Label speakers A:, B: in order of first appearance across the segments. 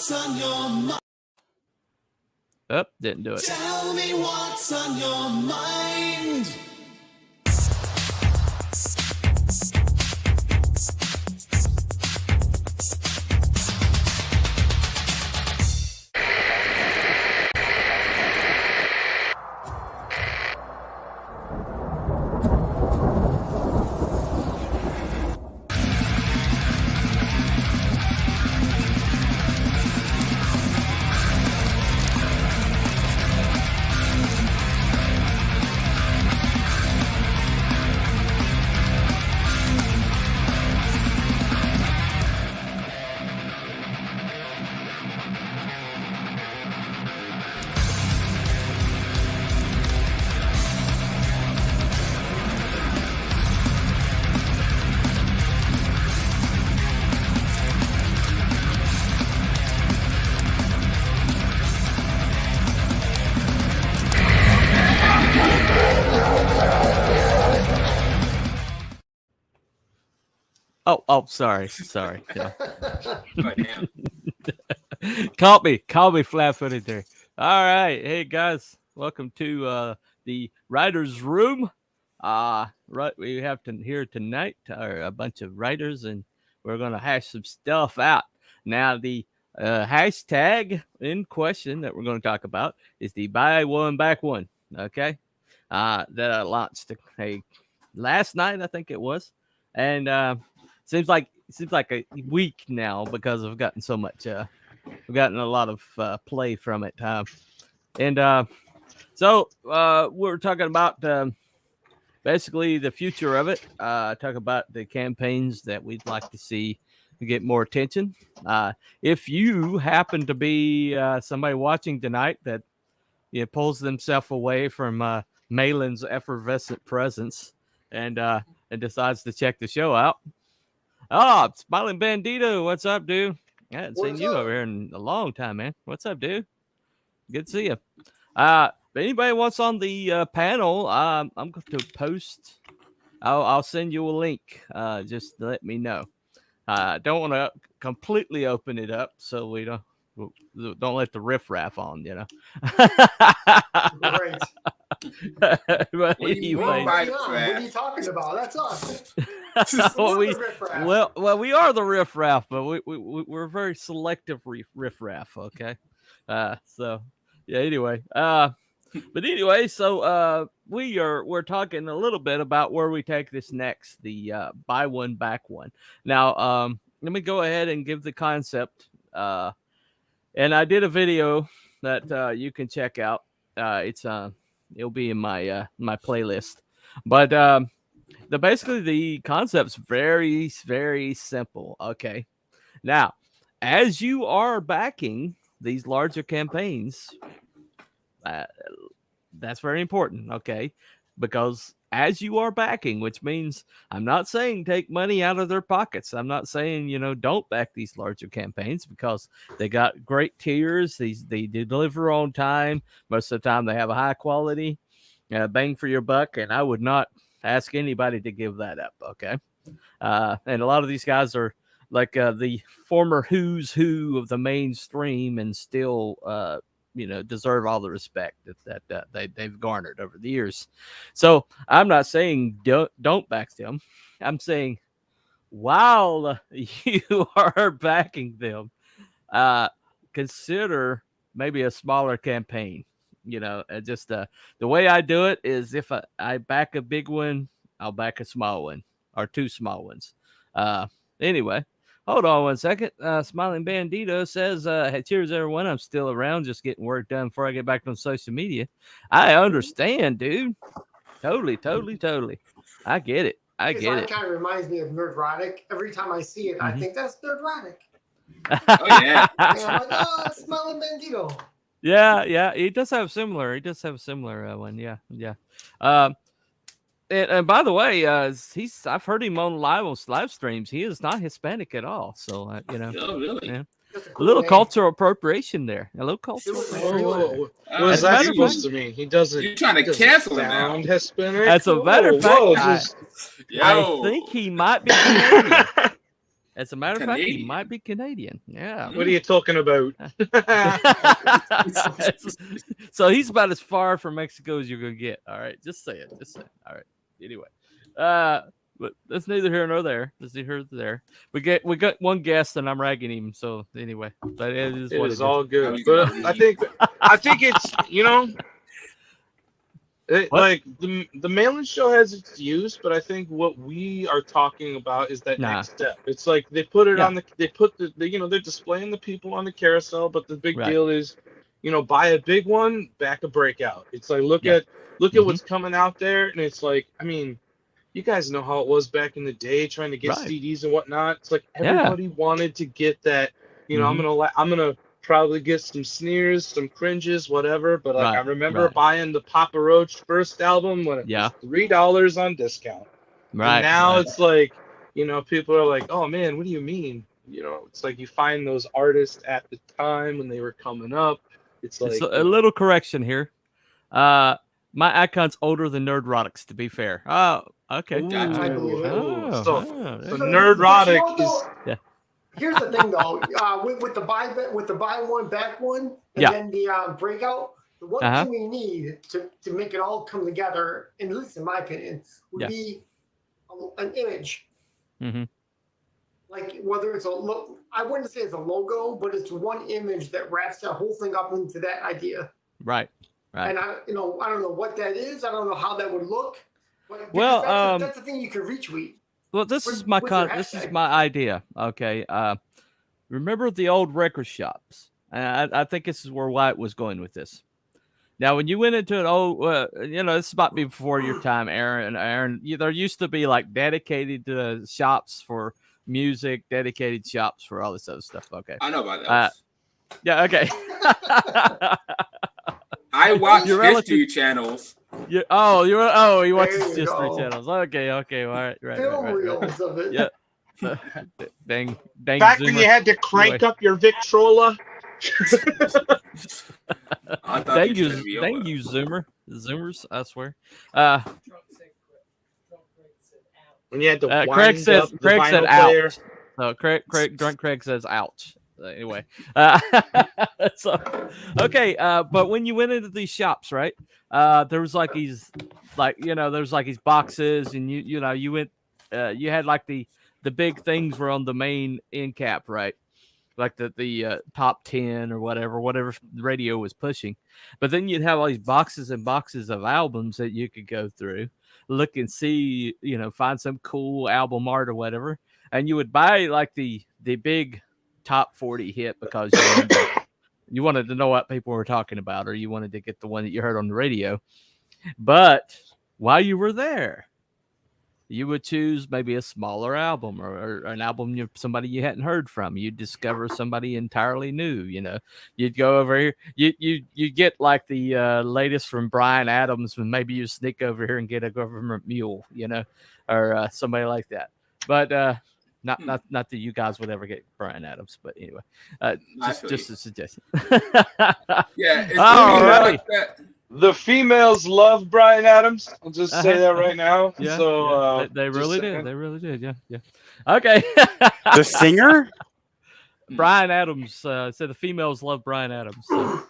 A: what's on your mind.
B: Oh, didn't do it.
A: Tell me what's on your mind.
B: Oh, sorry. Yeah. Caught me flat-footed there. All right, hey guys, welcome to the writers' room. Right, we have here tonight are a bunch of writers, and we're gonna hash some stuff out. Now, the hashtag in question that we're going to talk about is the buy one back one. Okay, that I launched last night, I think it was, and seems like a week now because I've gotten so much. We've gotten a lot of play from it, so we're talking about basically the future of it. Talk about the campaigns that we'd like to see get more attention. If you happen to be somebody watching tonight that pulls themselves away from Malin's effervescent presence and decides to check the show out. Oh, Smiling Bandito, what's up, dude? I hadn't seen you over here in a long time, man. What's up, dude? Good to see you. If anybody wants on the panel, I'm going to post. I'll send you a link. Just let me know. Don't want to completely open it up, so we don't let the riffraff on,
C: Great.
B: But
C: anyway, what are you talking about? That's us.
B: well, we are the riffraff, but we're very selective riffraff. Okay, so yeah. Anyway, so we're talking a little bit about where we take this next, the buy one back one. Now, let me go ahead and give the concept. And I did a video that you can check out. It'll be in my my playlist. But basically the concept's very, very simple. Okay. Now, as you are backing these larger campaigns, that's very important. Okay, because as you are backing, which means I'm not saying take money out of their pockets. I'm not saying, don't back these larger campaigns because they got great tiers. They deliver on time. Most of the time they have a high quality bang for your buck. And I would not ask anybody to give that up. Okay. And a lot of these guys are like the former who's who of the mainstream and still, deserve all the respect that they've garnered over the years. So I'm not saying don't back them. I'm saying while you are backing them, consider maybe a smaller campaign. Just the way I do it is if I back a big one, I'll back a small one or two small ones. Anyway. Hold on one second. Smiling Bandito says, hey, cheers, everyone. I'm still around, just getting work done before I get back on social media. I understand, dude. Totally. I get it. It
C: kind of reminds me of Nerdrotic. Every time I see it, I think that's Nerdrotic.
D: Oh, yeah.
C: And I'm like, oh, it's Smiling Bandito.
B: Yeah. He does have a similar one. Yeah. And by the way, I've heard him on live streams. He is not Hispanic at all. So,
D: Oh, really?
B: Yeah. A little cultural appropriation there. A little cultural appropriation.
E: What is that supposed to mean? He doesn't.
D: You're trying to cancel him now.
E: Hispanic.
B: As a matter of fact, I think he might be Canadian. As a matter of fact, he
D: Canadian.
B: might be Canadian. Yeah.
E: What are you talking about?
B: So he's about as far from Mexico as you're gonna get. All right, just say it. All right. Anyway, but that's neither here nor there. That's neither here nor there. We got one guest, and I'm ragging him. So anyway, but it is
E: It
B: what
E: is
B: it
E: all
B: is.
E: good.
D: You
E: But
D: can
E: I
D: believe.
E: think it's like the mail-in show has its use, but I think what we are talking about is that
B: Nah.
E: next step. It's like they put it
B: Yeah.
E: on they put the they're displaying the people on the carousel, but the big
B: Right.
E: deal is, buy a big one, back a breakout. It's like look
B: Yeah.
E: at
B: Mhm.
E: what's coming out there, and it's like, I mean, you guys know how it was back in the day trying to get
B: Right.
E: CDs and whatnot. It's like
B: Yeah.
E: everybody wanted to get that.
B: Mhm.
E: I'm gonna probably get some sneers, some cringes, whatever. But like I
B: Right.
E: remember
B: Right.
E: buying the Papa Roach first album when it
B: Yeah.
E: was $3 on discount, and
B: Right.
E: now
B: Right.
E: it's like, people are like, oh man, what do you mean? It's like you find those artists at the time when they were coming up. It's like
B: So a little correction here. My icon's older than Nerdrotics, to be fair. Oh, okay.
E: Ooh,
D: Gotcha.
C: I believe it.
B: Oh,
E: so
B: oh,
E: so
C: So,
E: Nerdrotic
C: but you know,
E: is.
B: Yeah.
C: Here's the thing, though. With the buy one back one, and
B: Yeah.
C: then the breakout. The one
B: Uh-huh.
C: thing we need to make it all come together, and at least in my opinion, would
B: Yeah.
C: be an image.
B: Mhm.
C: Like whether it's I wouldn't say it's a logo, but it's one image that wraps that whole thing up into that idea.
B: Right. Right.
C: And I don't know what that is. I don't know how that would look. But
B: Well,
C: that's the thing you can retweet.
B: Well, this
C: With-
B: is my
C: with your
B: this is
C: hashtag.
B: my idea. Okay. Remember the old record shops? I think this is where Wyatt was going with this. Now, when you went into an old, this might be before your time, Aaron. There used to be like dedicated shops for music, dedicated shops for all this other stuff. Okay.
D: I know about that.
B: Yeah. Okay.
D: I watch
B: Your
D: history channels.
B: You watch
C: There you
B: history
C: go.
B: channels. Okay. All right.
C: Film reels of it.
B: Yeah. Dang.
E: Back when
B: Zoomer.
E: you had to crank up your Victrola.
D: I thought
B: Thank
D: you
B: you,
D: said
B: thank you, Zoomers. I swear.
E: When you had to
B: Craig
E: wind
B: says
E: up the
B: Craig said
E: vinyl player.
B: ouch. So Craig says ouch. Anyway, so okay. But when you went into these shops, right? There was like these, there's like these boxes, and you went, you had like the big things were on the main end cap, right? Like the top 10 or whatever the radio was pushing. But then you'd have all these boxes and boxes of albums that you could go through, look and see, find some cool album art or whatever. And you would buy like the big top 40 hit because you wanted to know what people were talking about, or you wanted to get the one that you heard on the radio. But while you were there, you would choose maybe a smaller album or an album somebody you hadn't heard from. You'd discover somebody entirely new. You'd go over here. You get like the latest from Bryan Adams, and maybe you sneak over here and get a Government Mule, or somebody like that. But not that you guys would ever get Bryan Adams. But anyway, just a suggestion.
D: Yeah, it's
B: Alrighty.
D: like that.
E: The females love Bryan Adams. I'll just say that right now.
B: Yeah,
E: So
B: yeah. They
E: just
B: really
E: saying.
B: did. They really did. Yeah. Okay.
F: The singer?
B: Bryan Adams said the females love Bryan Adams. So.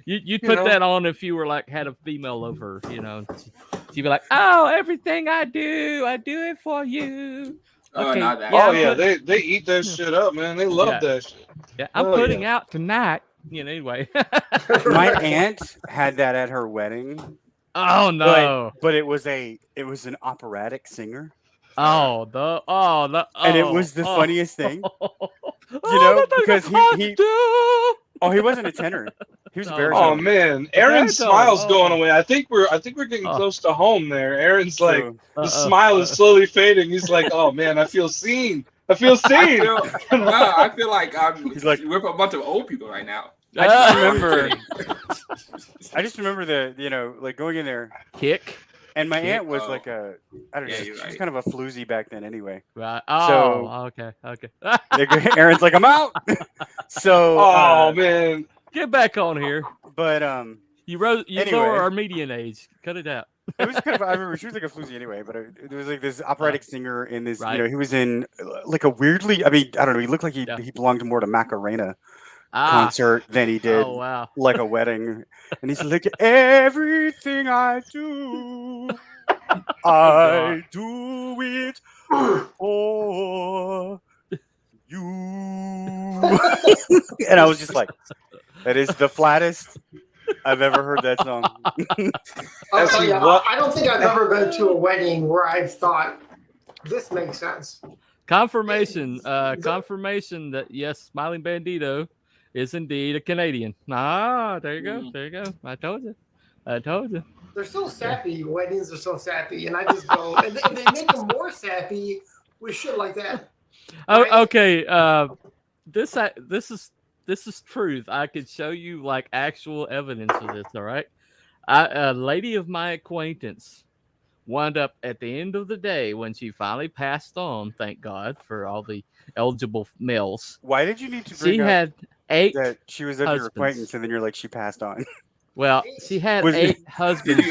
B: You'd put that on if you were like had a female over, She'd be like, "Oh, everything I do it for you." Okay.
D: Not that.
E: Oh yeah, they eat that shit up, man. They love that shit.
B: Yeah, I'm
E: Oh,
B: putting
E: yeah.
B: out tonight. Anyway.
F: My aunt had that at her wedding.
B: Oh no!
F: But it was an operatic singer,
B: and
F: it was the funniest thing. Because he wasn't a tenor. He was a baritone.
E: Oh man, Aaron's smile's going away. I think we're getting
B: Oh.
E: close to home there. Aaron's like
F: So,
E: the smile is slowly fading. He's like, oh man, I feel seen. I feel seen.
D: I feel like
F: He's like-
D: we're a bunch of old people right now.
F: I just remember the like going in there,
B: kick.
F: and my
B: Yeah.
F: aunt was
D: Oh.
F: like I don't know,
D: Yeah,
F: she
D: you're
F: was
D: right.
F: kind of a floozy back then anyway.
B: Right.
F: So-
B: Okay.
F: Aaron's like, I'm out. So
E: Oh man.
B: Get back on here.
F: but
B: You
F: Anyway.
B: lower our median age. Cut it out.
F: It was kind of. I remember she was like a floozy anyway, but there was like this operatic singer in this.
B: Right.
F: You know, he was in like a weirdly. I mean, I don't know. He looked like he belonged more to Macarena concert than he did
B: Oh wow.
F: like a wedding. And he's like, everything I do, I do it for you. And I was just like, that is the flattest I've ever heard that song.
C: I'll tell you, I don't think I've ever been to a wedding where I've thought this makes sense.
B: Confirmation that yes, Smiling Bandito is indeed a Canadian. Ah, there you go. There you go. I told you.
C: They're so sappy. Weddings are so sappy, and I just go, and they make them more sappy with shit like that.
B: Oh,
C: Right?
B: okay. This is truth. I could show you like actual evidence of this. All right. A lady of my acquaintance wound up at the end of the day when she finally passed on. Thank God for all the eligible males.
F: Why did you need to bring
B: She
F: up
B: had 8
F: that she was your acquaintance, and then you're like, she passed on?
B: Well, she had
F: Was
B: 8
F: it-
B: husbands,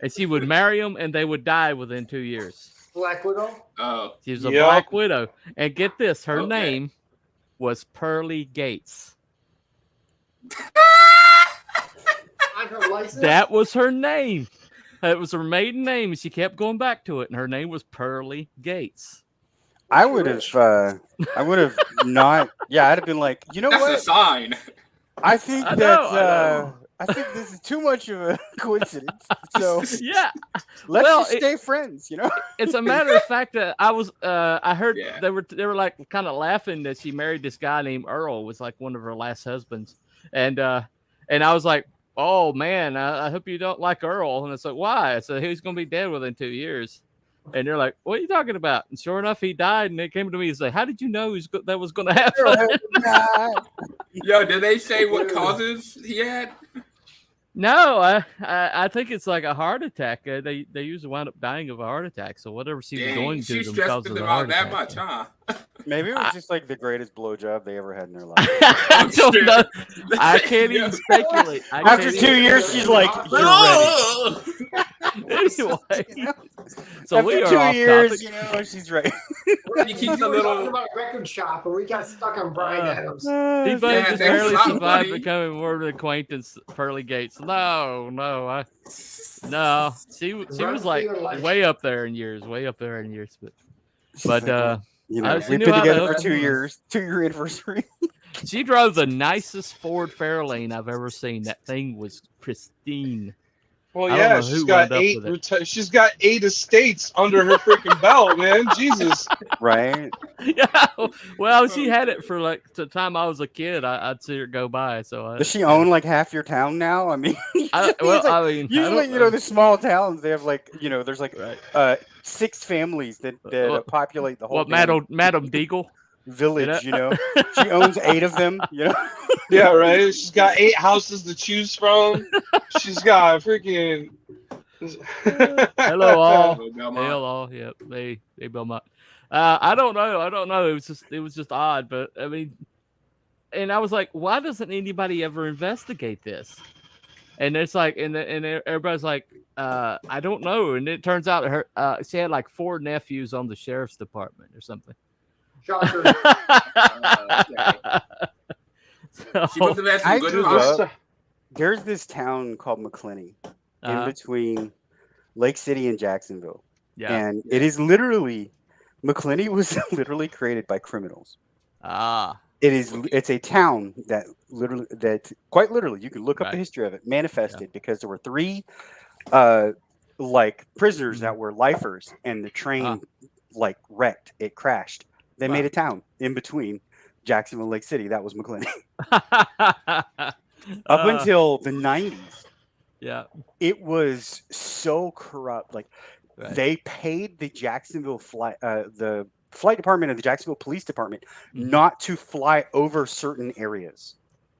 B: and she would marry them, and they would die within 2 years.
C: Black Widow.
D: Oh,
B: She was a
E: Yep.
B: black widow, and get this, her
D: Okay.
B: name was Pearly Gates.
C: On her license.
B: That was her name. It was her maiden name, and she kept going back to it, and her name was Pearly Gates.
F: I would have not. Yeah, I'd have been like, you know
D: that's a
F: what?
D: sign.
F: I think
B: I
F: that
B: know.
F: I think this is too much of a coincidence. So
B: Yeah,
F: let's
B: Well,
F: just stay friends. You know.
B: it's a matter of fact that I heard
D: Yeah.
B: they were like kind of laughing that she married this guy named Earl, was like one of her last husbands, and I was like, oh man, I hope you don't like Earl. And it's like, why? I said he's gonna be dead within 2 years. And they're like, what are you talking about? And sure enough, he died. And they came to me and said, how did you know that was going to happen?
D: Yo, did they say what causes he had?
B: No, I think it's like a heart attack. They usually wind up dying of a heart attack. So whatever she was
D: Dang,
B: doing
D: she
B: to them
D: stressed
B: causes
D: them
B: a
D: out
B: heart
D: that
B: attack.
D: much, huh?
F: Maybe it was just like the greatest blowjob they ever had in their life.
B: I don't
D: shit.
B: know. I can't even speculate.
F: After 2 years, she's like, "You're ready."
B: Anyway, so
F: After
B: we are
F: 2
B: off
F: years,
B: topic.
F: you know, she's right.
D: You keep
C: We
D: the
C: were talking
D: little.
C: about a record shop, and we got stuck on Brian Adams.
B: He
D: Yeah,
B: just
D: thanks a
B: barely
D: lot,
B: survived
D: buddy.
B: becoming more of an acquaintance. Pearly Gates. No. She was like way up there in years. But
F: You know,
B: she
F: we've
B: knew
F: been
B: how to
F: together for
B: hook
F: 2
B: them up.
F: years, 2-year anniversary.
B: She drove the nicest Ford Fairlane I've ever seen. That thing was pristine.
E: Well,
B: I don't
E: yeah,
B: know who wound up with it.
E: she's got 8 estates under her freaking belt, man. Jesus.
F: Right?
B: Yeah. Well, she had it for like the time I was a kid. I'd see her go by. So
F: Does she own like half your town now? I mean, usually, the small towns, they have like, there's like
B: Right.
F: 6 families that populate the whole
B: What,
F: damn
B: Madam Deagle?
F: village, She owns 8 of them,
E: Yeah, right. She's got 8 houses to choose from. She's got freaking.
B: Hello all.
D: Oh, Belmont.
B: Hello. Yep. They Belmont. I don't know. It was just odd, but I mean, and I was like, why doesn't anybody ever investigate this? And it's like, and everybody's like, I don't know. And it turns out she had like 4 nephews on the sheriff's department or something.
C: Shocker.
D: She must have had some
F: I
D: good
F: grew
D: cops.
F: up- There's this town called McClenny in
B: Uh-huh.
F: between Lake City and Jacksonville.
B: Yeah.
F: And it is literally, McClenny was literally created by criminals. It's a town that quite literally, you can look up the
B: Right.
F: history of it, manifested because there were 3 like prisoners that were lifers, and the train like wrecked, it crashed. They made a town in between Jacksonville and Lake City. That was McClenny. Up until the 90s,
B: Yeah.
F: it was so corrupt. Like
B: Right.
F: they paid the Jacksonville the flight department of the Jacksonville Police Department
B: Mhm.
F: not to fly over certain areas.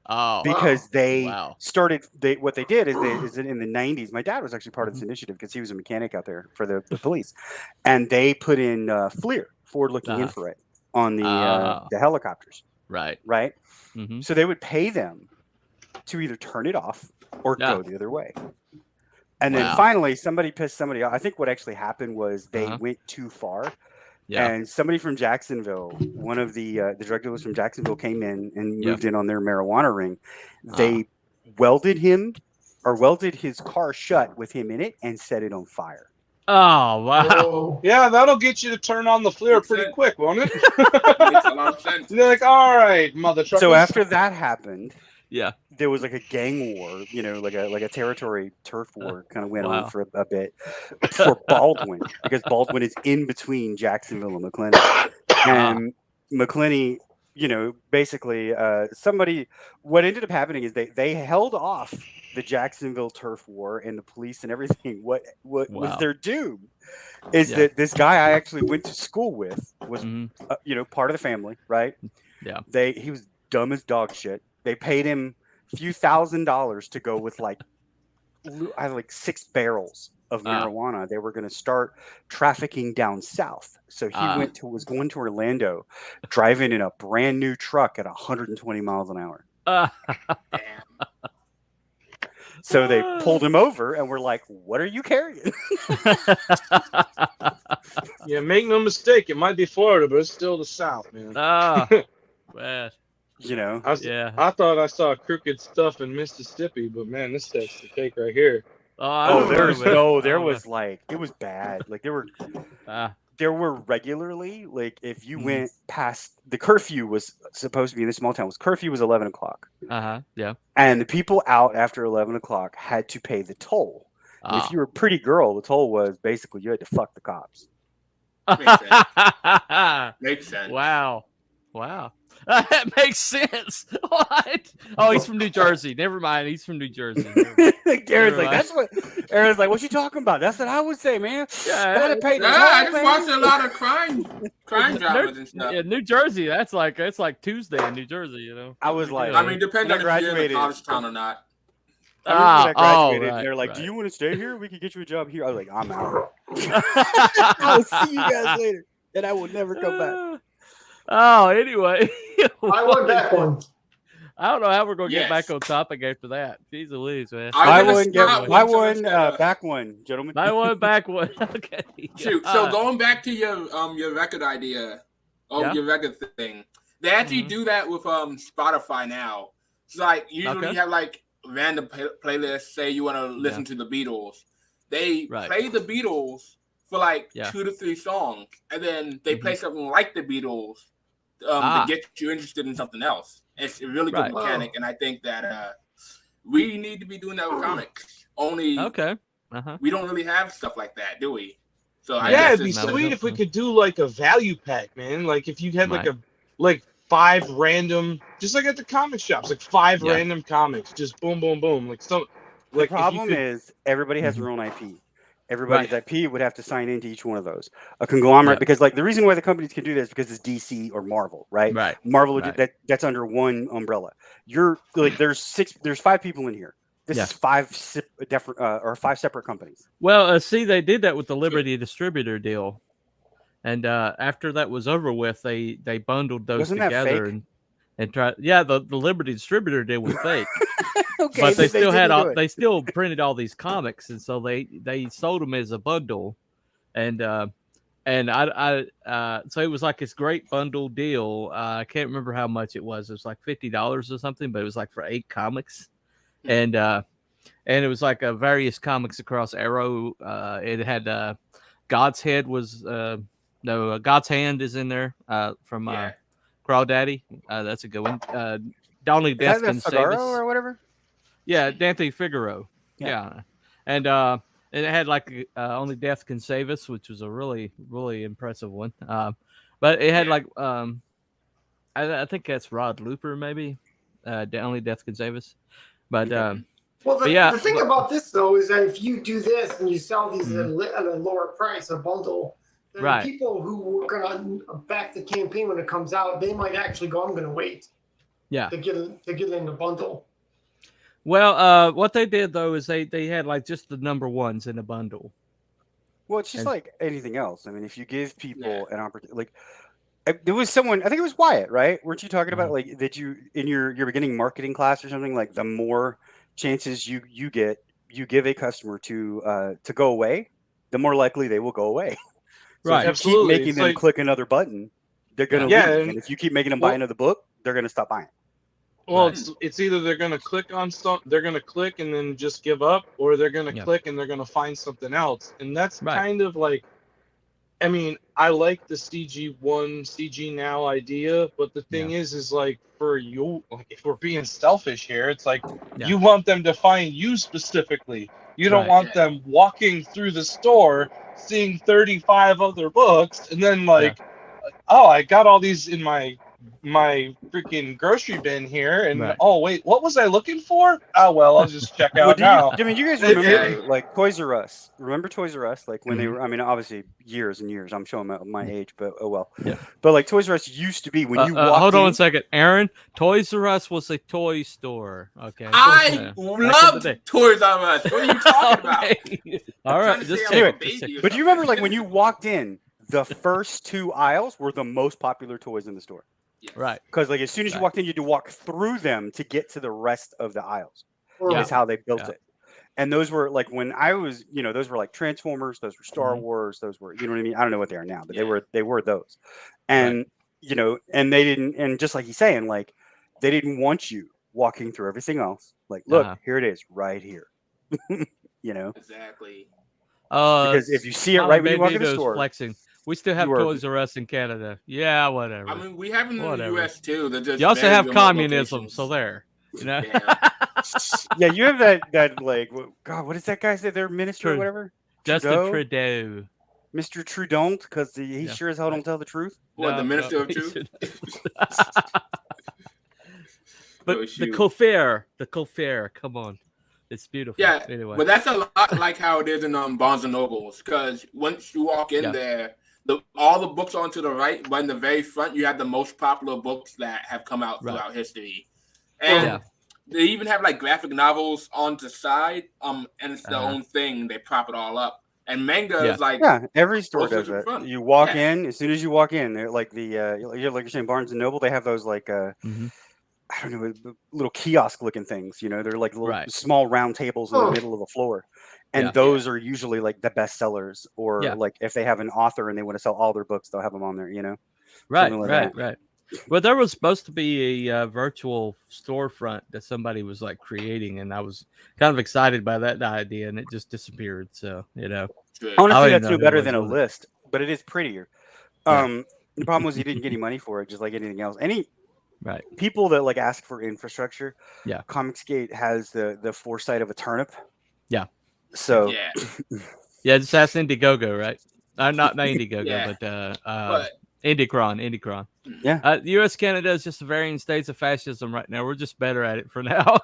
B: Oh.
F: Because they
B: Wow.
F: started, what they did is that in the 90s, my dad was actually part of this initiative because he was a mechanic out there for the police, and they put in FLIR, forward-looking infrared, on the helicopters.
B: Right. Mm-hmm.
F: So they would pay them to either turn it off or
B: Yeah.
F: go the other way. And then
B: Wow.
F: finally, somebody pissed somebody off. I think what actually happened was they
B: Uh-huh.
F: went too far.
B: Yeah.
F: And somebody from Jacksonville, one of the drug dealers from Jacksonville came in and
B: Yeah.
F: moved in on their marijuana ring.
B: Ah.
F: They welded his car shut with him in it and set it on fire.
B: Oh wow.
C: Whoa.
E: Yeah, that'll get you to turn on the FLIR
D: Makes
E: pretty
D: sense.
E: quick, won't it?
D: Makes a lot of sense.
E: They're like, all right, mother truckers.
F: So after that happened,
B: Yeah.
F: there was like a gang war, like a territory turf war kind of went on
B: Wow.
F: for a bit for Baldwin, because Baldwin is in between Jacksonville and McClenny. And McClenny, basically what ended up happening is they held off the Jacksonville turf war and the police and everything. What was
B: Wow.
F: their doom is
B: Yeah.
F: that this guy I actually went to school with was
B: Mhm.
F: part of the family, right?
B: Yeah.
F: He was dumb as dog shit. They paid him a few $1,000s to go with like 6 barrels of marijuana. They were going to start trafficking down south. So he was going to Orlando, driving in a brand new truck at 120 miles an hour. So they pulled him over and were like, "What are you carrying?"
E: Yeah, make no mistake, it might be Florida, but it's still the South, man.
B: Man.
E: I thought I saw crooked stuff in Mississippi, but man, this takes the cake right here.
F: There was like, it was bad. Like there were regularly, like if you went past the curfew was supposed to be in this small town. Curfew was 11 o'clock.
B: Yeah.
F: And the people out after 11 o'clock had to pay the toll. And if you were a pretty girl, the toll was basically you had to fuck the cops.
D: Makes sense.
B: Wow. That makes sense. What? Oh, he's from New Jersey. Never mind. He's from New Jersey.
F: Aaron's like, what you talking about? That's what I would say, man.
D: I just watched a lot of crime dramas and stuff.
B: Yeah, New Jersey. That's like Tuesday in New Jersey.
F: I was like,
D: I mean, depends on if you're in
F: graduated.
D: a college town or not.
F: I graduated,
B: right,
F: they're like,
B: right.
F: "Do you want to stay here? We could get you a job here." I was like, "I'm out. I'll see you guys later," and I will never come back.
B: Anyway.
C: I won that one.
B: I don't know how we're going to get
D: Yes.
B: back on topic after that. Jeez Louise, man.
F: I won, back one, gentlemen.
B: I won back one. Okay.
D: Shoot. So going back to your record idea, your record thing, they actually do that with Spotify now. It's like usually you have like random playlists. Say you want to listen to the Beatles, they play the Beatles for like 2 to 3 songs, and then they play something like the Beatles to get you interested in something else. It's a really good mechanic, and I think that we need to be doing that with comics. Only we don't really have stuff like that, do we? So
E: it'd be sweet if we could do like a value pack, man. Like if you had like 5 random, just like at the comic shops, like 5 random comics, just boom, boom, boom. Like some.
F: The problem is everybody has their own IP. Everybody's IP would have to sign into each one of those. A conglomerate, because like the reason why the companies can do this is because it's DC or Marvel, right?
B: Right.
F: Marvel that's under one umbrella. You're like there's 5 people in here. This is 5 different or 5 separate companies.
B: Well, see, they did that with the Liberty distributor deal, and after that was over with, they bundled those together and tried. Yeah, the Liberty distributor deal was fake.
F: Okay,
B: but they still had they still printed all these comics, and so they sold them as a bundle, and I so it was like this great bundle deal. I can't remember how much it was. It was like $50 or something, but it was like for 8 comics, and it was like various comics across Arrow. It had God's Head was God's Hand is in there from Crawdaddy. That's a good one. Only Death Can Save Us
F: or whatever.
B: Yeah, Dante Figaro. Yeah. And it had like Only Death Can Save Us, which was a really, really impressive one. But it had like I think that's Rod Looper maybe. Only Death Can Save Us. But
C: the thing about this though is that if you do this and you sell these at a lower price, a bundle, then people who are gonna back the campaign when it comes out, they might actually go, "I'm gonna wait."
B: Yeah.
C: To get in the bundle.
B: Well, what they did though is they had like just the number ones in a bundle.
F: Well, it's just like anything else. I mean, if you give people an opportunity, like there was someone, I think it was Wyatt, right? Weren't you talking about like that you in your beginning marketing class or something? Like the more chances you get you give a customer to go away, the more likely they will go away. So
B: Right.
F: if you
E: Absolutely.
F: keep making them click another button, they're going to leave. And if you keep making them buy another book, they're going to stop buying.
E: Well, it's either they're going to click on they're going to click and then just give up, or they're going to click and they're going to find something else. And that's kind of like, I mean, I like the CG1, CG Now idea, but the thing is like, for you, like, if we're being selfish here, it's like you want them to find you specifically. You don't want them walking through the store, seeing 35 other books, and then like, oh, I got all these in my freaking grocery bin here, and oh wait, what was I looking for? Oh well, I'll just check out now.
F: I mean, you guys remember like Toys R Us? Remember Toys R Us? Like when they were, I mean, obviously years and years. I'm showing my age, but oh well. Yeah. But like Toys R Us used to be when you walked
B: hold on a second, Aaron. Toys R Us was a toy store. Okay.
D: I loved Toys R Us. What are you talking about?
B: All right.
F: But do you remember like when you walked in, the first 2 aisles were the most popular toys in the store?
D: Yes.
B: Right.
F: Because like as soon as you walked in, you had to walk through them to get to the rest of the aisles. That's how they built it. And those were like when I was, those were like Transformers, those were Star Wars, those were, you know what I mean? I don't know what they are now, but they were those. And and they didn't, and just like he's saying, like they didn't want you walking through everything else. Like, look, here it is right here.
D: Exactly.
F: Because if you see it right when you walk in the store,
B: flexing. We still have Toys R Us in Canada. Yeah, whatever.
D: I mean, we have them in the U.S. too.
B: You also have communism, so there. Yeah,
F: you have that like, God, what is that guy say? Their minister or whatever?
B: Justin Trudeau.
F: Mr. Trudeau, because he sure as hell don't tell the truth.
D: What, the minister of truth?
B: But the Cofair, come on. It's beautiful.
D: Yeah,
B: anyway.
D: But that's a lot like how it is in Barnes and Nobles, because once you walk in there, all the books on to the right, but in the very front, you have the most popular books that have come out throughout history. And they even have like graphic novels on the side, and it's their own thing. They prop it all up. And manga is like
F: every store does that. You walk in, as soon as you walk in, they're like like you're saying Barnes and Noble, they have those like I don't know, little kiosk looking things, they're like little small round tables in the middle of the floor. And those are usually like the best sellers, or like if they have an author and they want to sell all their books, they'll have them on there,
B: Right. Well, there was supposed to be a virtual storefront that somebody was like creating, and I was kind of excited by that idea, and it just disappeared. So,
F: honestly, that's no better than a list, but it is prettier. The problem was he didn't get any money for it, just like anything else. People that like ask for infrastructure, Comicsgate has the foresight of a turnip. So
B: just ask Indiegogo, right? Not Indiegogo, but Indicron.
F: Yeah.
B: U.S. Canada is just varying states of fascism right now. We're just better at it for now.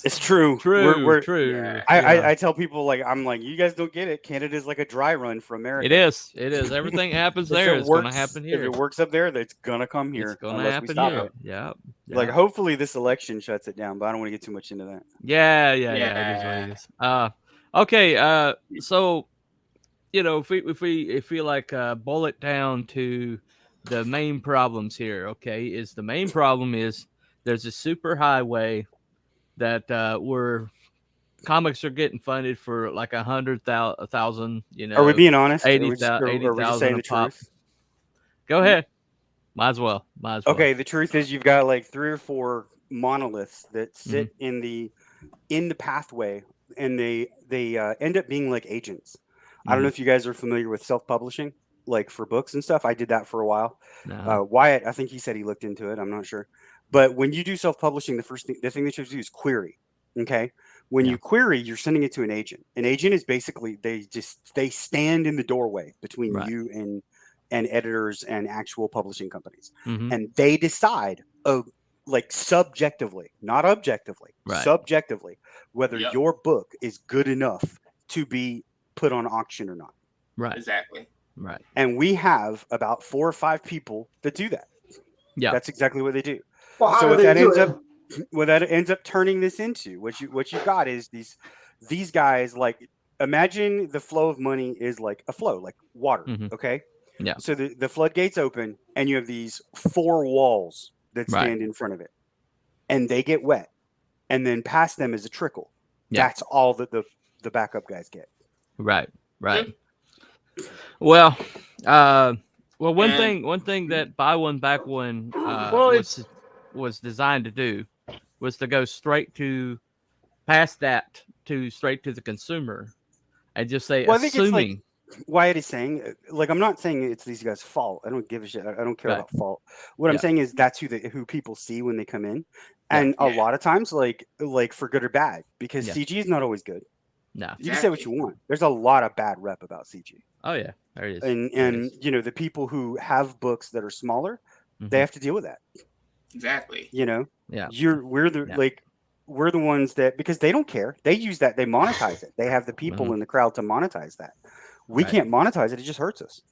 F: It's true.
B: True.
F: I tell people I'm like, you guys don't get it. Canada's like a dry run for America.
B: It is. Everything happens there. It's going to happen here.
F: If it works up there, it's going to come here.
B: It's going to happen here. Yeah.
F: Like hopefully this election shuts it down, but I don't want to get too much into that.
B: Yeah. It is what it is. Okay. So, if we like boil it down to the main problems here, is the main problem is there's a super highway that where comics are getting funded for like 100,000.
F: Are we being honest?
B: 80,000 a pop. Go ahead. Might as well.
F: Okay, the truth is you've got like 3 or 4 monoliths that sit in the pathway, and they end up being like agents. I don't know if you guys are familiar with self-publishing, like for books and stuff. I did that for a while.
B: No.
F: Wyatt, I think he said he looked into it. I'm not sure. But when you do self-publishing, the thing that you have to do is query. Okay. When you query, you're sending it to an agent. An agent is basically, they stand in the doorway between you and editors and actual publishing companies. And they decide, like subjectively, not objectively, subjectively, whether your book is good enough to be put on auction or not.
B: Right.
D: Exactly.
B: Right.
F: And we have about 4 or 5 people that do that.
B: Yeah.
F: That's exactly what they do.
C: Well, how
F: so
C: do they do it?
F: What that ends up turning this into, what you got is these guys, like, imagine the flow of money is like a flow, like water. Okay.
B: Yeah.
F: So the floodgates open, and you have these 4 walls that stand in front of it, and they get wet. and then pass them as a trickle.
B: Yeah.
F: That's all that the backup guys get.
B: Right. Well, one thing that buy one back one was designed to do was to go straight to past that to straight to the consumer and just say,
F: well, I think
B: assuming.
F: it's like Wyatt is saying, like, I'm not saying it's these guys' fault. I don't give a shit. I don't care about fault. What I'm saying is that's who people see when they come in, and a lot of times, like for good or bad, because CG is not always good.
B: No,
F: you can say what you want. There's a lot of bad rep about CG.
B: Oh yeah, there it is.
F: And you know, the people who have books that are smaller, they have to deal with that.
D: Exactly.
F: You know, we're the ones that, because they don't care. They use that. They monetize it. They have the people in the crowd to monetize that. We can't monetize it. It just hurts us.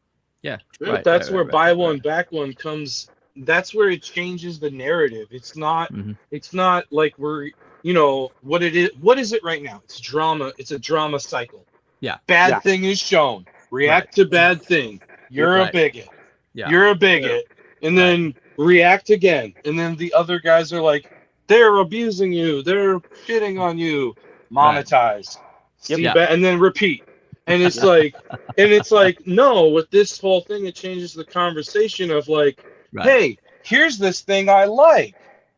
B: Yeah.
E: But that's where buy one back one comes. That's where it changes the narrative. It's not. It's not like we're. You know what it is. What is it right now? It's drama. It's a drama cycle.
B: Yeah.
E: Bad thing is shown. React to bad thing. You're a bigot.
B: Yeah.
E: You're a bigot. And then react again. And then the other guys are like, they're abusing you. They're shitting on you. Monetize. And then repeat. And it's like, no, with this whole thing, it changes the conversation of like, hey, here's this thing I like.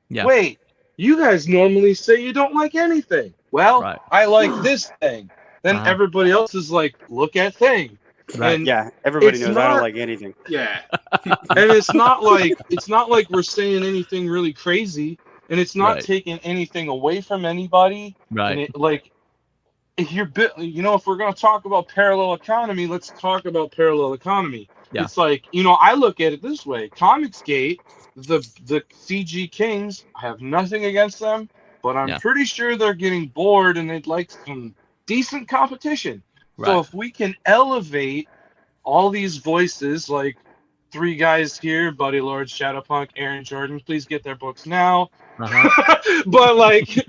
B: Yeah.
E: Wait, you guys normally say you don't like anything. Well, I like this thing. Then everybody else is like, look at thing.
F: And everybody knows I don't like anything.
D: Yeah.
E: And it's not like we're saying anything really crazy, and it's not taking anything away from anybody.
B: Right.
E: And it, like, if we're gonna talk about parallel economy, let's talk about parallel economy. Yeah. It's like, I look at it this way. Comicsgate, the CG Kings, I have nothing against them, but I'm pretty sure they're getting bored and they'd like some decent competition. Right. So if we can elevate all these voices, like 3 guys here, Buddy Lord, Shadowpunk, Aaron Jordan, please get their books now. But like,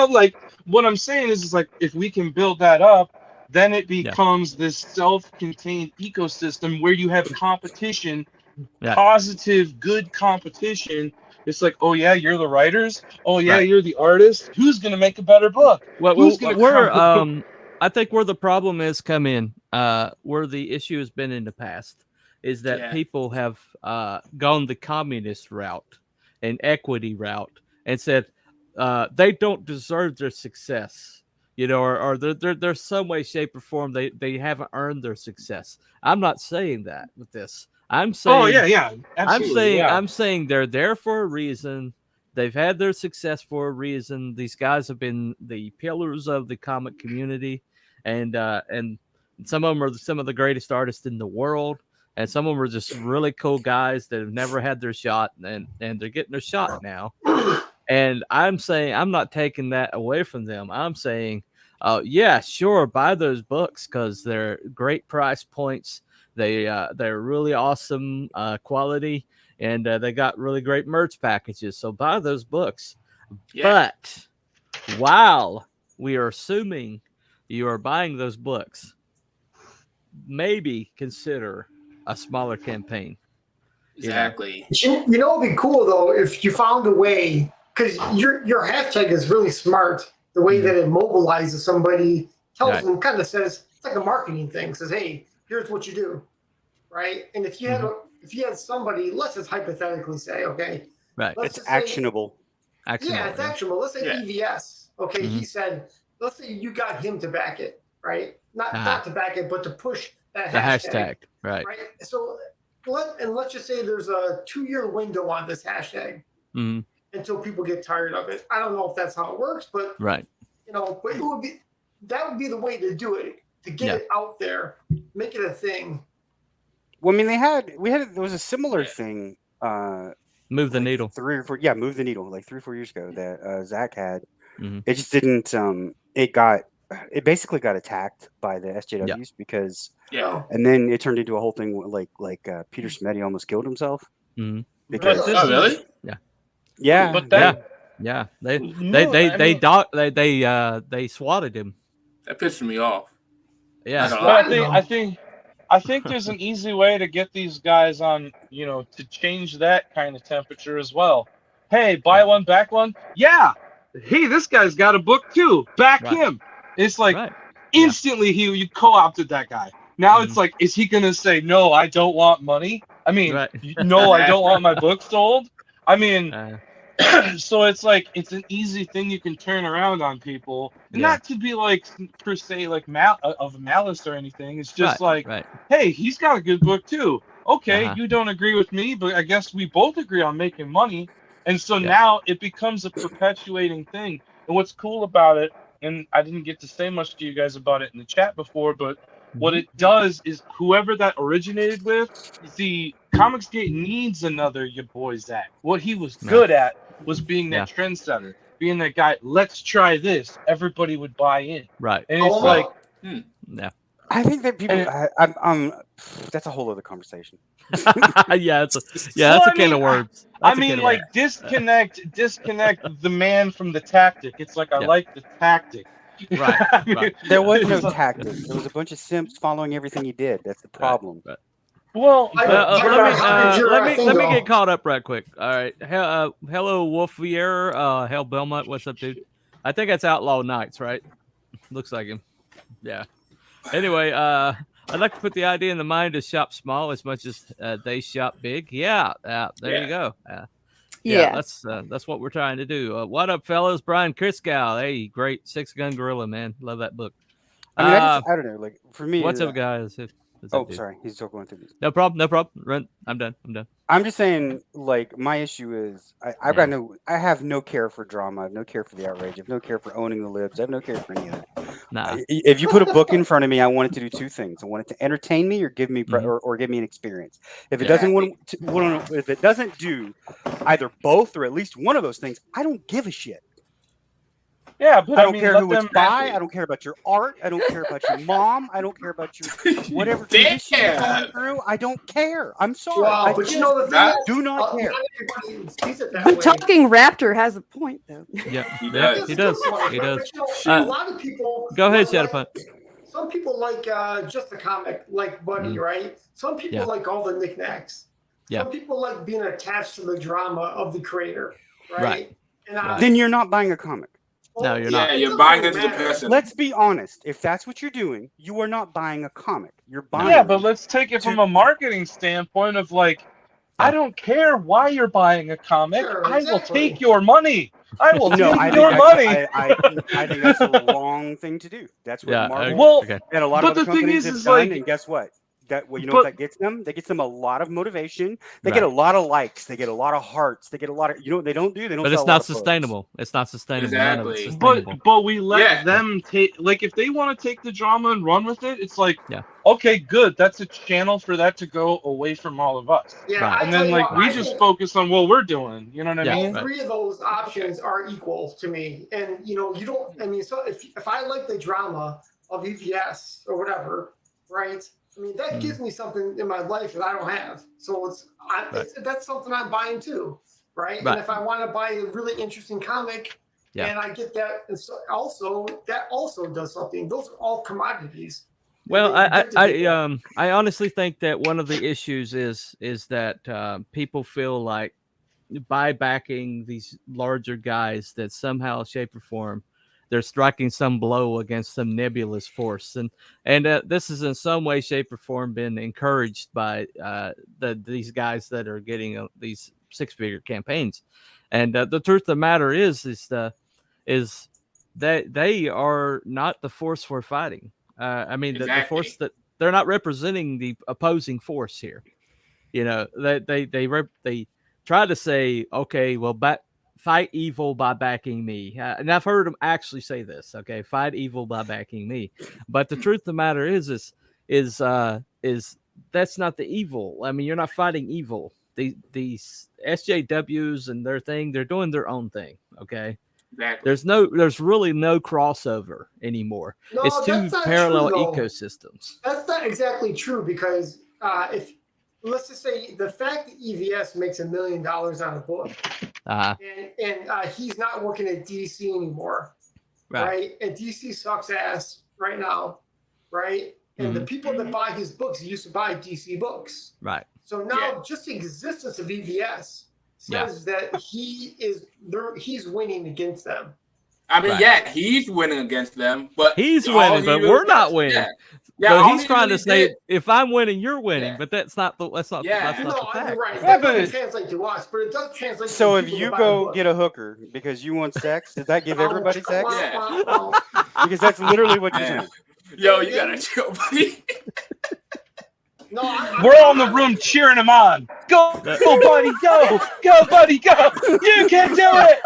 E: like what I'm saying is like, if we can build that up, then it becomes this self-contained ecosystem where you have competition, positive, good competition. It's like, oh yeah, you're the writers. Oh yeah, you're the artist. Who's gonna make a better book?
B: I think where the problem is come in, where the issue has been in the past, is that people have gone the communist route and equity route and said they don't deserve their success. Or there's some way, shape, or form they haven't earned their success. I'm not saying that with this. I'm saying, absolutely. I'm saying they're there for a reason. They've had their success for a reason. These guys have been the pillars of the comic community, and some of them are some of the greatest artists in the world, and some of them are just really cool guys that have never had their shot, and they're getting their shot now. And I'm saying, I'm not taking that away from them. I'm saying, sure, buy those books because they're great price points. They're really awesome quality, and they got really great merch packages. So buy those books. Yeah. But while we are assuming you are buying those books, maybe consider a smaller campaign.
D: Exactly.
C: It would be cool though if you found a way, because your hashtag is really smart. The way that it mobilizes somebody, tells them, kind of says, it's like a marketing thing. Says, hey, here's what you do, right? And if you had somebody, let's just hypothetically say, okay,
F: it's actionable.
C: It's actionable. Let's say EVS. Okay, he said, let's say you got him to back it, right? Not to back it, but to push that hashtag.
B: Right.
C: So let's just say there's a 2-year window on this hashtag until people get tired of it. I don't know if that's how it works, but but that would be the way to do it, to get it out there, make it a thing.
F: Well, I mean, there was a similar thing.
B: Move the needle.
F: 3 or 4, move the needle, like 3 or 4 years ago that Zach had. It just didn't. It basically got attacked by the SJWs because. Yeah. And then it turned into a whole thing like Peter Smetti almost killed himself. Because
D: really?
B: Yeah.
F: Yeah.
E: But that,
B: they swatted him.
D: That pissed me off.
B: Yeah.
E: I think there's an easy way to get these guys on, to change that kind of temperature as well. Hey, buy one, back one. Yeah. hey, this guy's got a book too. Back him. It's like instantly you co-opted that guy. Now it's like, is he gonna say no? I don't want money. I mean, no, I don't want my book sold. I mean, so it's like it's an easy thing you can turn around on people, not to be like per se like of malice or anything. It's just hey, he's got a good book too. Okay, you don't agree with me, but I guess we both agree on making money. And so now it becomes a perpetuating thing. And what's cool about it, and I didn't get to say much to you guys about it in the chat before, but what it does is whoever that originated with, see, Comicsgate needs another your boy Zach. What he was good at was being that trendsetter, being that guy, let's try this. Everybody would buy in.
B: Right.
E: And it's like,
F: I think that people, that's a whole other conversation.
B: That's a can of worms.
E: I mean, like disconnect the man from the tactic. It's like I like the tactic.
B: Right.
F: There was no tactic. There was a bunch of simps following everything he did. That's the problem.
B: Right.
E: Well,
B: let me get caught up right quick. All right. Hello, Wolfier. Hell Belmont. What's up, dude? I think that's Outlaw Nights, right? Looks like him. Yeah. Anyway, I'd like to put the idea in the mind to shop small as much as they shop big. Yeah. There you go. That's what we're trying to do. What up, fellas? Brian Kriskow. Hey, great 6-gun gorilla, man. Love that book.
F: I mean, I don't know. Like for me,
B: what's up, guys?
F: Sorry, he's still going through this.
B: No problem. Run. I'm done.
F: I'm just saying, like, my issue is I have no care for drama. I have no care for the outrage. I have no care for owning the libs. I have no care for any of that.
B: Nah.
F: If you put a book in front of me, I want it to do two things. I want it to entertain me or give me or give me an experience. If it if it doesn't do either both or at least one of those things, I don't give a shit.
E: Yeah, but
F: I don't care who it's by. I don't care about your art. I don't care about your mom. I don't care about your whatever condition you're going through. I don't care. I'm sorry.
C: Wow, but you know the thing,
F: do not care.
G: The talking raptor has a point, though.
B: Yeah, he does. He does.
C: A lot of people.
B: Go ahead, Shadowpunt.
C: Some people like just a comic, like Buddy, right? Some people like all the knickknacks.
B: Yeah.
C: Some people like being attached to the drama of the creator, right? And
F: then you're not buying a comic.
B: No, you're not.
D: Yeah, you're buying into the person.
F: Let's be honest. If that's what you're doing, you are not buying a comic. You're buying.
E: Yeah, but let's take it from a marketing standpoint of like, I don't care why you're buying a comic.
C: Sure,
E: I will take your money. I will take your money.
F: I think that's the wrong thing to do. That's what
E: Marvel
F: and a lot of other companies have done. And guess what? You know what that gets them? That gets them a lot of motivation. They get a lot of likes. They get a lot of hearts. They get a lot of. You know what they don't do? They don't.
B: But it's not sustainable. It's not sustainable.
D: Exactly.
E: But we let them take. Like if they want to take the drama and run with it, it's like okay, good. That's a channel for that to go away from all of us.
C: Yeah,
E: and then like we just focus on what we're doing. You know what I mean?
C: All three of those options are equal to me, and you don't. I mean, so if I like the drama of EVS or whatever, right? I mean, that gives me something in my life that I don't have. So that's something I'm buying too, right? And if I want to buy a really interesting comic and I get that, and so that also does something. Those are all commodities.
B: Well, I honestly think that one of the issues is that people feel like by backing these larger guys that somehow, shape, or form, they're striking some blow against some nebulous force, and this is in some way, shape, or form been encouraged by these guys that are getting these 6-figure campaigns. And the truth of the matter is that they are not the force we're fighting. I mean, the force that they're not representing the opposing force here. You know, they try to say, okay, well, fight evil by backing me. And I've heard them actually say this. Okay, fight evil by backing me. But the truth of the matter is that's not the evil. I mean, you're not fighting evil. These SJWs and their thing, they're doing their own thing. Okay. Exactly. There's really no crossover anymore.
C: No,
B: it's two parallel ecosystems.
C: That's not exactly true because if let's just say the fact that EVS makes $1 million on a book, and he's not working at DC anymore, right? And DC sucks ass right now, right? And the people that buy his books used to buy DC books,
B: right?
C: So now just the existence of EVS says that he's winning against them.
D: I mean, he's winning against them, but
B: he's winning, but we're not winning.
D: Yeah,
B: so he's trying to say, if I'm winning, you're winning, but that's not the fact.
C: You're right.
F: Yeah,
C: That doesn't translate to us, but it does translate.
F: So
C: to
F: if you go get a hooker because you want sex, does that give everybody sex?
D: Yeah.
F: Because that's literally what you're saying.
D: Yo, you gotta chill, buddy.
C: No,
E: we're all in the room cheering him on. Go, buddy, go, buddy, go. You can do it.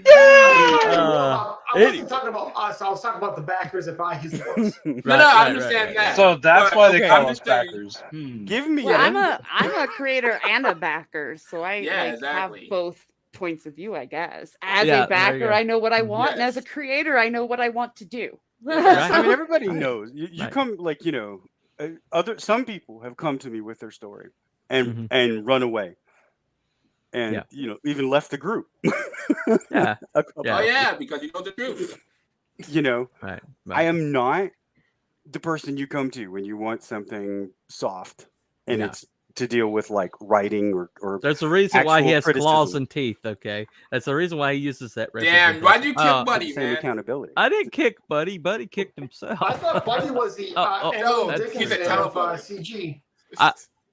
C: I wasn't talking about us. I was talking about the backers that buy his books.
D: I understand that.
E: So that's why they call us backers.
F: Give me.
G: Well, I'm a creator and a backer, so I have both points of view, I guess. As a backer, I know what I want, and as a creator, I know what I want to do.
F: I mean, everybody knows. You come some people have come to me with their story and run away. And even left the group.
D: Because you know the truth.
F: I am not the person you come to when you want something soft, and it's to deal with like writing or.
B: There's a reason why he has claws and teeth. Okay, that's the reason why he uses that.
D: Damn, why'd you kick Buddy, man?
F: Accountability.
B: I didn't kick Buddy. Buddy kicked himself.
C: I thought Buddy was the
D: he's a telephone
C: CG.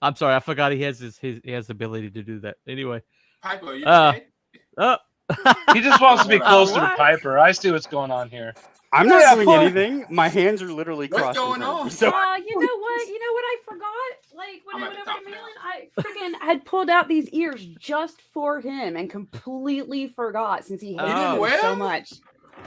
B: I'm sorry, I forgot he has he has the ability to do that. Anyway,
D: Piper, you
E: he just wants to be closer to Piper. I see what's going on here.
F: I'm not doing anything. My hands are literally crossed.
D: What's going on?
G: You know what? You know what I forgot? Like when I went over to Maryland, I freaking had pulled out these ears just for him and completely forgot since he hated them so much.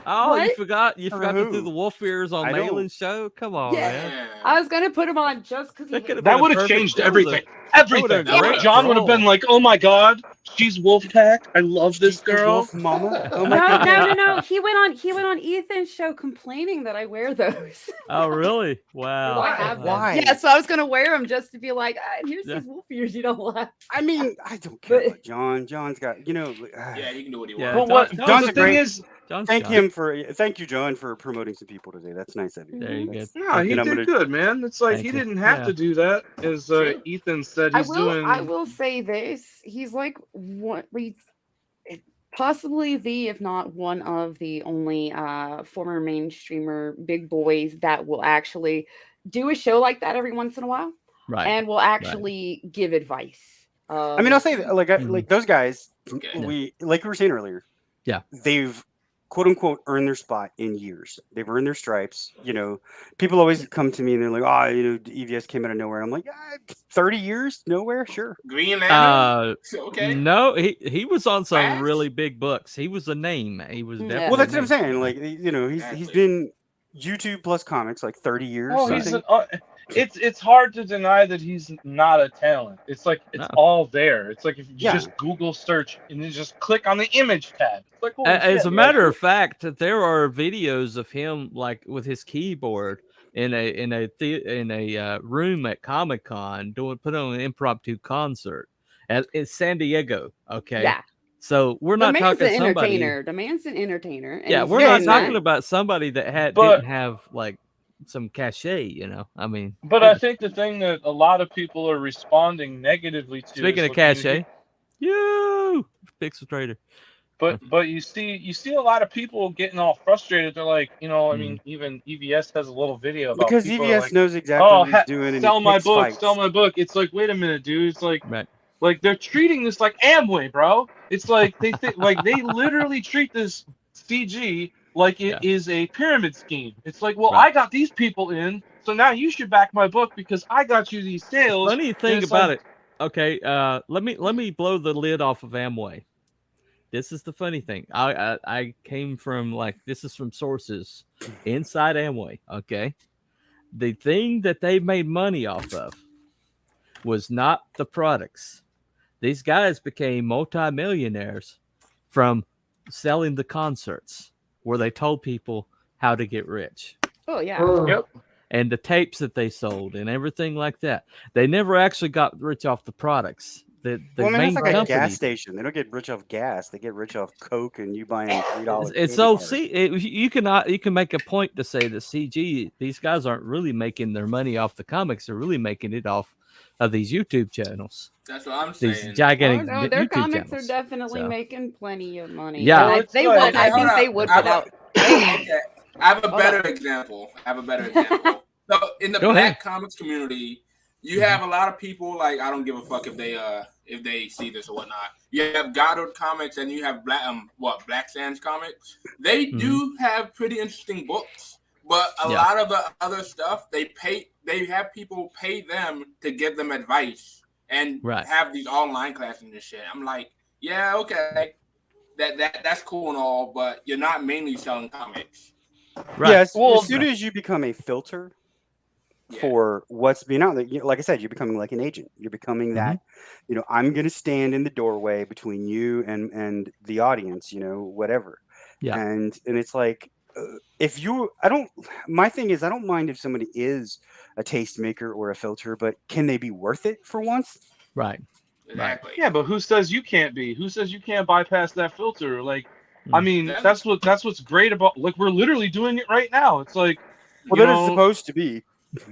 B: Oh, what? you forgot to do the wolf ears on Malin's show? Come on, man.
G: I was gonna put him on just because
E: that would have changed everything. Everything. John would have been like, "Oh my god, she's Wolfpack. I love this girl,
F: wolf mama." Oh my
G: god. No. He went on Ethan's show complaining that I wear those.
B: Oh really? Wow.
F: Why?
G: Yeah, so I was gonna wear them just to be like, here's these wolf ears you don't like.
F: I mean, I don't care about John. John's got
D: he can do what he wants.
E: But what John's the thing is.
F: Thank you, John, for promoting some people today. That's nice of you.
B: There you go.
E: Yeah, he did good, man. It's like he didn't have to do that, as Ethan said.
G: I will say this: he's like possibly if not one of the only former mainstreamer big boys that will actually do a show like that every once in a while, and will actually give advice.
F: I mean, I'll say that, like those guys. We were saying earlier.
B: Yeah,
F: they've quote unquote earned their spot in years. They've earned their stripes. People always come to me and they're like, EVS came out of nowhere. I'm like, 30 years nowhere, sure.
D: Green Lantern. Okay.
B: No, he was on some really big books. He was a name. He was definitely.
F: Well, that's what I'm saying. Like he's been YouTube plus comics like 30 years.
E: Oh, it's hard to deny that he's not a talent. It's like all there. It's like if you just Google search and then just click on the image tab. It's like,
B: as a matter of fact, there are videos of him like with his keyboard in a room at Comic-Con put on an impromptu concert in San Diego. Okay.
G: Yeah.
B: So we're not talking somebody.
G: The man's an entertainer.
B: And we're not talking about somebody that didn't have like some cachet, I mean.
E: But I think the thing that a lot of people are responding negatively to.
B: Speaking of cachet, Pixel Trader.
E: But you see a lot of people getting all frustrated. They're like, I mean, even EVS has a little video about
F: because EVS knows exactly what he's doing.
E: Sell my book. It's like, wait a minute, dude. It's like, like they're treating this like Amway, bro. It's like they literally treat this CG like it is a pyramid scheme. It's like, well, I got these people in, so now you should back my book because I got you these sales.
B: Funny thing about it. Okay, let me blow the lid off of Amway. This is the funny thing. I came from this is from sources inside Amway. Okay, the thing that they made money off of was not the products. These guys became multimillionaires from selling the concerts where they told people how to get rich.
G: Oh, yeah.
E: Yep.
B: And the tapes that they sold and everything like that. They never actually got rich off the products. the
F: well, I mean,
B: main
F: it's like
B: company.
F: a gas station. They don't get rich off gas. They get rich off Coke and you buying $3.
B: It's so you can make a point to say that CG, these guys aren't really making their money off the comics. They're really making it off of these YouTube channels.
D: That's what I'm saying.
B: These gigantic
G: no, their
B: YouTube
G: comics
B: channels.
G: are definitely making plenty of money.
B: Yeah,
G: I think they would without.
D: Okay, I have a better example. So in the Black comics community, you have a lot of people like I don't give a fuck if they see this or whatnot. You have Goddard Comics and you have Black Sands Comics. They do have pretty interesting books, but a lot of the other stuff they have people pay them to give them advice and have these online classes and shit. I'm like, yeah, okay, that's cool and all, but you're not mainly selling comics.
F: Right. Yes. Well, as soon as you become a filter for what's being out there, like I said, you're becoming like an agent. You're becoming that, I'm going to stand in the doorway between you and the audience, whatever. Yeah. And it's like, my thing is, I don't mind if somebody is a tastemaker or a filter, but can they be worth it for once?
B: Right.
D: Exactly.
E: Yeah, but who says you can't be? Who says you can't bypass that filter? Like, I mean, that's what's great about. Like, we're literally doing it right now. It's like,
F: that is supposed to be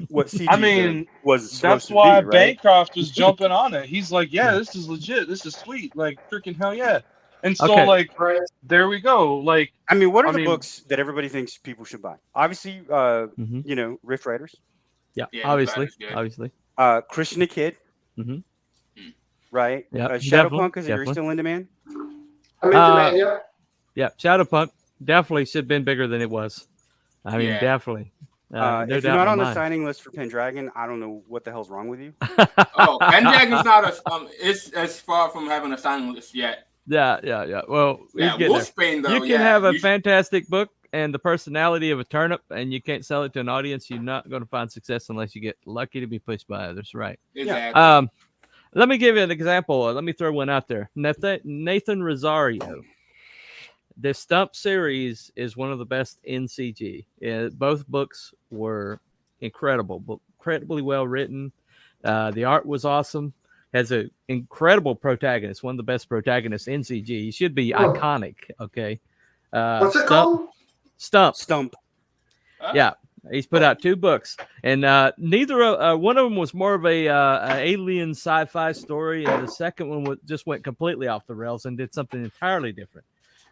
F: what CG was.
E: That's why Bancroft was jumping on it. He's like, yeah, this is legit. This is sweet. Like, freaking hell yeah. And so, there we go. Like,
F: I mean, what are the books that everybody thinks people should buy? Obviously, Rift Riders.
B: Yeah, obviously.
F: Christian the Kid.
B: Mm-hmm.
F: Right. Shadowpunk, is you're still in demand?
C: I'm in demand, yeah.
B: Yeah, Shadowpunk definitely should have been bigger than it was. I mean, definitely.
F: If you're not on the signing list for Pendragon, I don't know what the hell's wrong with you.
D: Pendragon's not it's as far from having a signing list yet.
B: Yeah. Well,
D: Wolfsbane, though,
B: you can have a fantastic book and the personality of a turnip, and you can't sell it to an audience. You're not going to find success unless you get lucky to be pushed by others, right?
D: Exactly.
B: Let me give you an example. Let me throw one out there. Nathan Rosario. The Stump series is one of the best in CG. Both books were incredibly well written. The art was awesome. Has an incredible protagonist, one of the best protagonists in CG. He should be iconic. Okay.
C: What's it called?
F: Stump.
B: Yeah. He's put out 2 books, and neither one of them was more of a alien sci-fi story, and the second one just went completely off the rails and did something entirely different.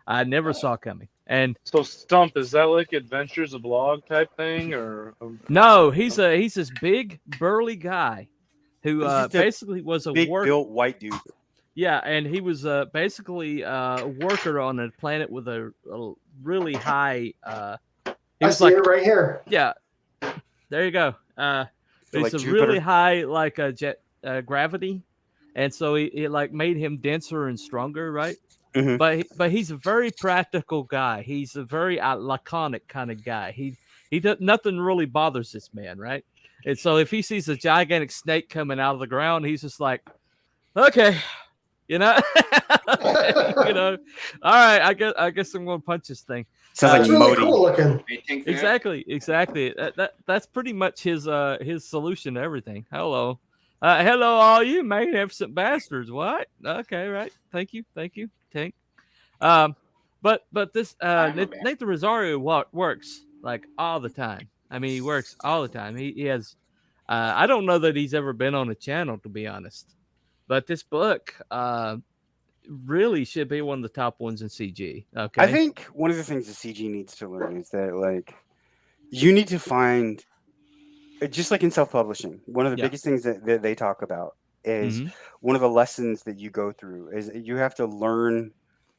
B: I never saw coming. And
E: so Stump, is that like Adventures of Log type thing, or
B: no? He's this big burly guy who basically was a
F: big built white dude.
B: Yeah, and he was basically a worker on a planet with a really high.
C: I see it right here.
B: Yeah, there you go. It's a really high gravity, and so it like made him denser and stronger, right?
F: Mm-hmm.
B: But he's a very practical guy. He's a very laconic kind of guy. He does nothing really bothers this man, right? And so if he sees a gigantic snake coming out of the ground, he's just like, okay, all right, I guess I'm gonna punch this thing.
F: Sounds like
C: really cool looking.
B: Exactly. That's pretty much his solution to everything. Hello, all you magnificent bastards. What? Okay, right. Thank you. Tank. But this Nathan Rosario works like all the time. I mean, he works all the time. He has. I don't know that he's ever been on a channel, to be honest. But this book really should be one of the top ones in CG. Okay.
F: I think one of the things that CG needs to learn is that, like, you need to find, just like in self-publishing, one of the biggest things that they talk about is one of the lessons that you go through is you have to learn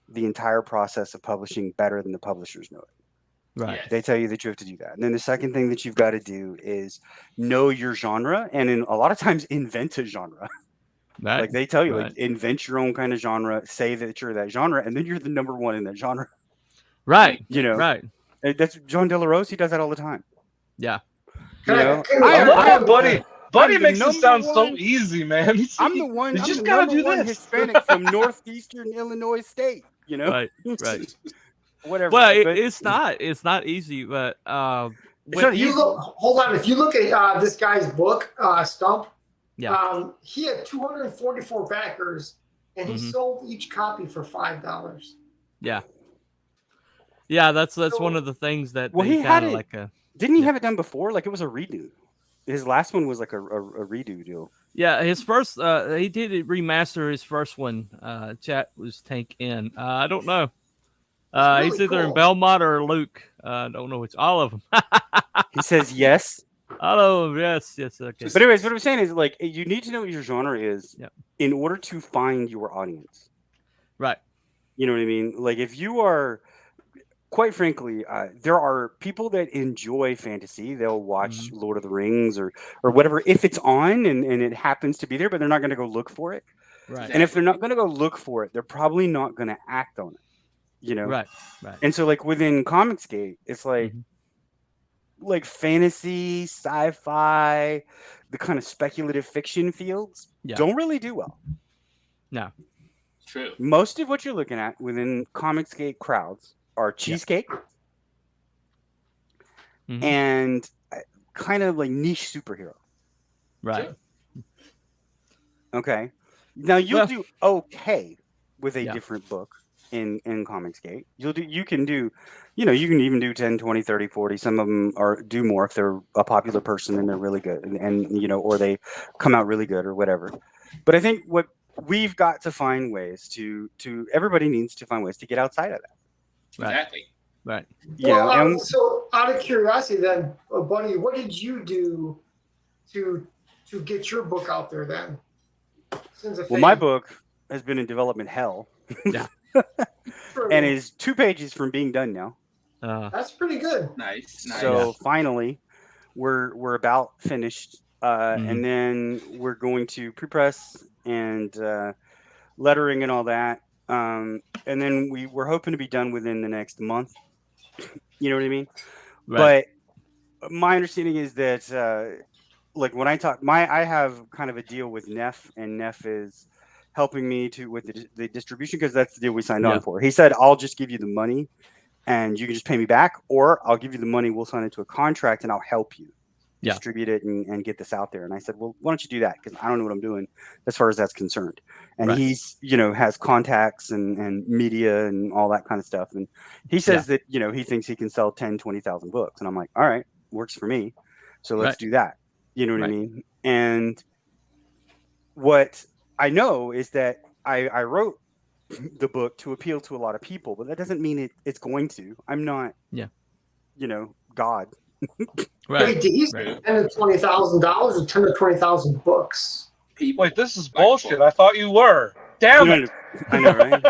F: the entire process of publishing better than the publishers know it.
B: Right.
F: They tell you that you have to do that. And then the second thing that you've got to do is know your genre, and a lot of times invent a genre. Right. Like they tell you, like, invent your own kind of genre, say that you're that genre, and then you're the number one in that genre.
B: Right.
F: Right. That's John De La Rose. He does that all the time.
B: Yeah.
E: Buddy makes it sound so easy, man.
F: I'm the one.
E: You just gotta do this.
F: Hispanic from northeastern Illinois State.
B: Right.
F: Whatever.
B: Well, it's not easy, but
C: hold on. If you look at this guy's book, Stump, He had 244 backers, and he sold each copy for $5.
B: Yeah. Yeah, that's one of the things that
F: he had it. Didn't he have it done before? Like it was a redo. His last one was like a redo deal.
B: Yeah, his first he did remaster his first one. Chat was Tank in. I don't know. Really he's either in Belmont or Luke. I don't know which. All of them.
F: He says yes.
B: All of them. Yes. Okay.
F: But anyways, what I'm saying is like you need to know what your genre is in order to find your audience.
B: Right.
F: You know what I mean? Like if you are, quite frankly, there are people that enjoy fantasy. They'll watch Lord of the Rings or whatever if it's on and it happens to be there, but they're not going to go look for it.
B: Right.
F: And if they're not going to go look for it, they're probably not going to act on it. You know?
B: Right.
F: And so like within Comicsgate, it's like like fantasy, sci-fi, the kind of speculative fiction fields don't really do well.
B: No.
D: True.
F: Most of what you're looking at within Comicsgate crowds are cheesecake and kind of like niche superhero.
B: Right.
F: Sure. Okay. Now you'll do okay with a different book in Comicsgate. You can even do 10, 20, 30, 40. Some of them do more if they're a popular person and they're really good and or they come out really good or whatever. But I think what we've got to find ways to everybody needs to find ways to get outside of that.
D: Exactly.
B: Right.
C: Well, so out of curiosity then, buddy, what did you do to get your book out there then?
F: Well, my book has been in development hell.
B: Yeah.
F: And is 2 pages from being done now.
C: That's pretty good.
D: Nice.
F: So finally, we're about finished, and then we're going to pre-press and lettering and all that, and then we're hoping to be done within the next month. You know what I mean? Right. But my understanding is that, like when I have kind of a deal with Neff, and Neff is helping me with the distribution because that's the deal we signed on for. He said, I'll just give you the money and you can just pay me back, or I'll give you the money, we'll sign into a contract and I'll help you distribute it and get this out there. And I said, well, why don't you do that? Because I don't know what I'm doing as far as that's concerned. And he's, has contacts and media and all that kind of stuff. And he says that, he thinks he can sell 10, 20,000 books. And I'm like, all right, works for me. So let's do that. You know what I mean? And what I know is that I wrote the book to appeal to a lot of people, but that doesn't mean it's going to. I'm not, God.
C: Right. Wait, did he say $10,000 to $20,000 or 10 to 20,000 books?
E: Wait, this is bullshit. I thought you were. Damn it.
F: I know, right?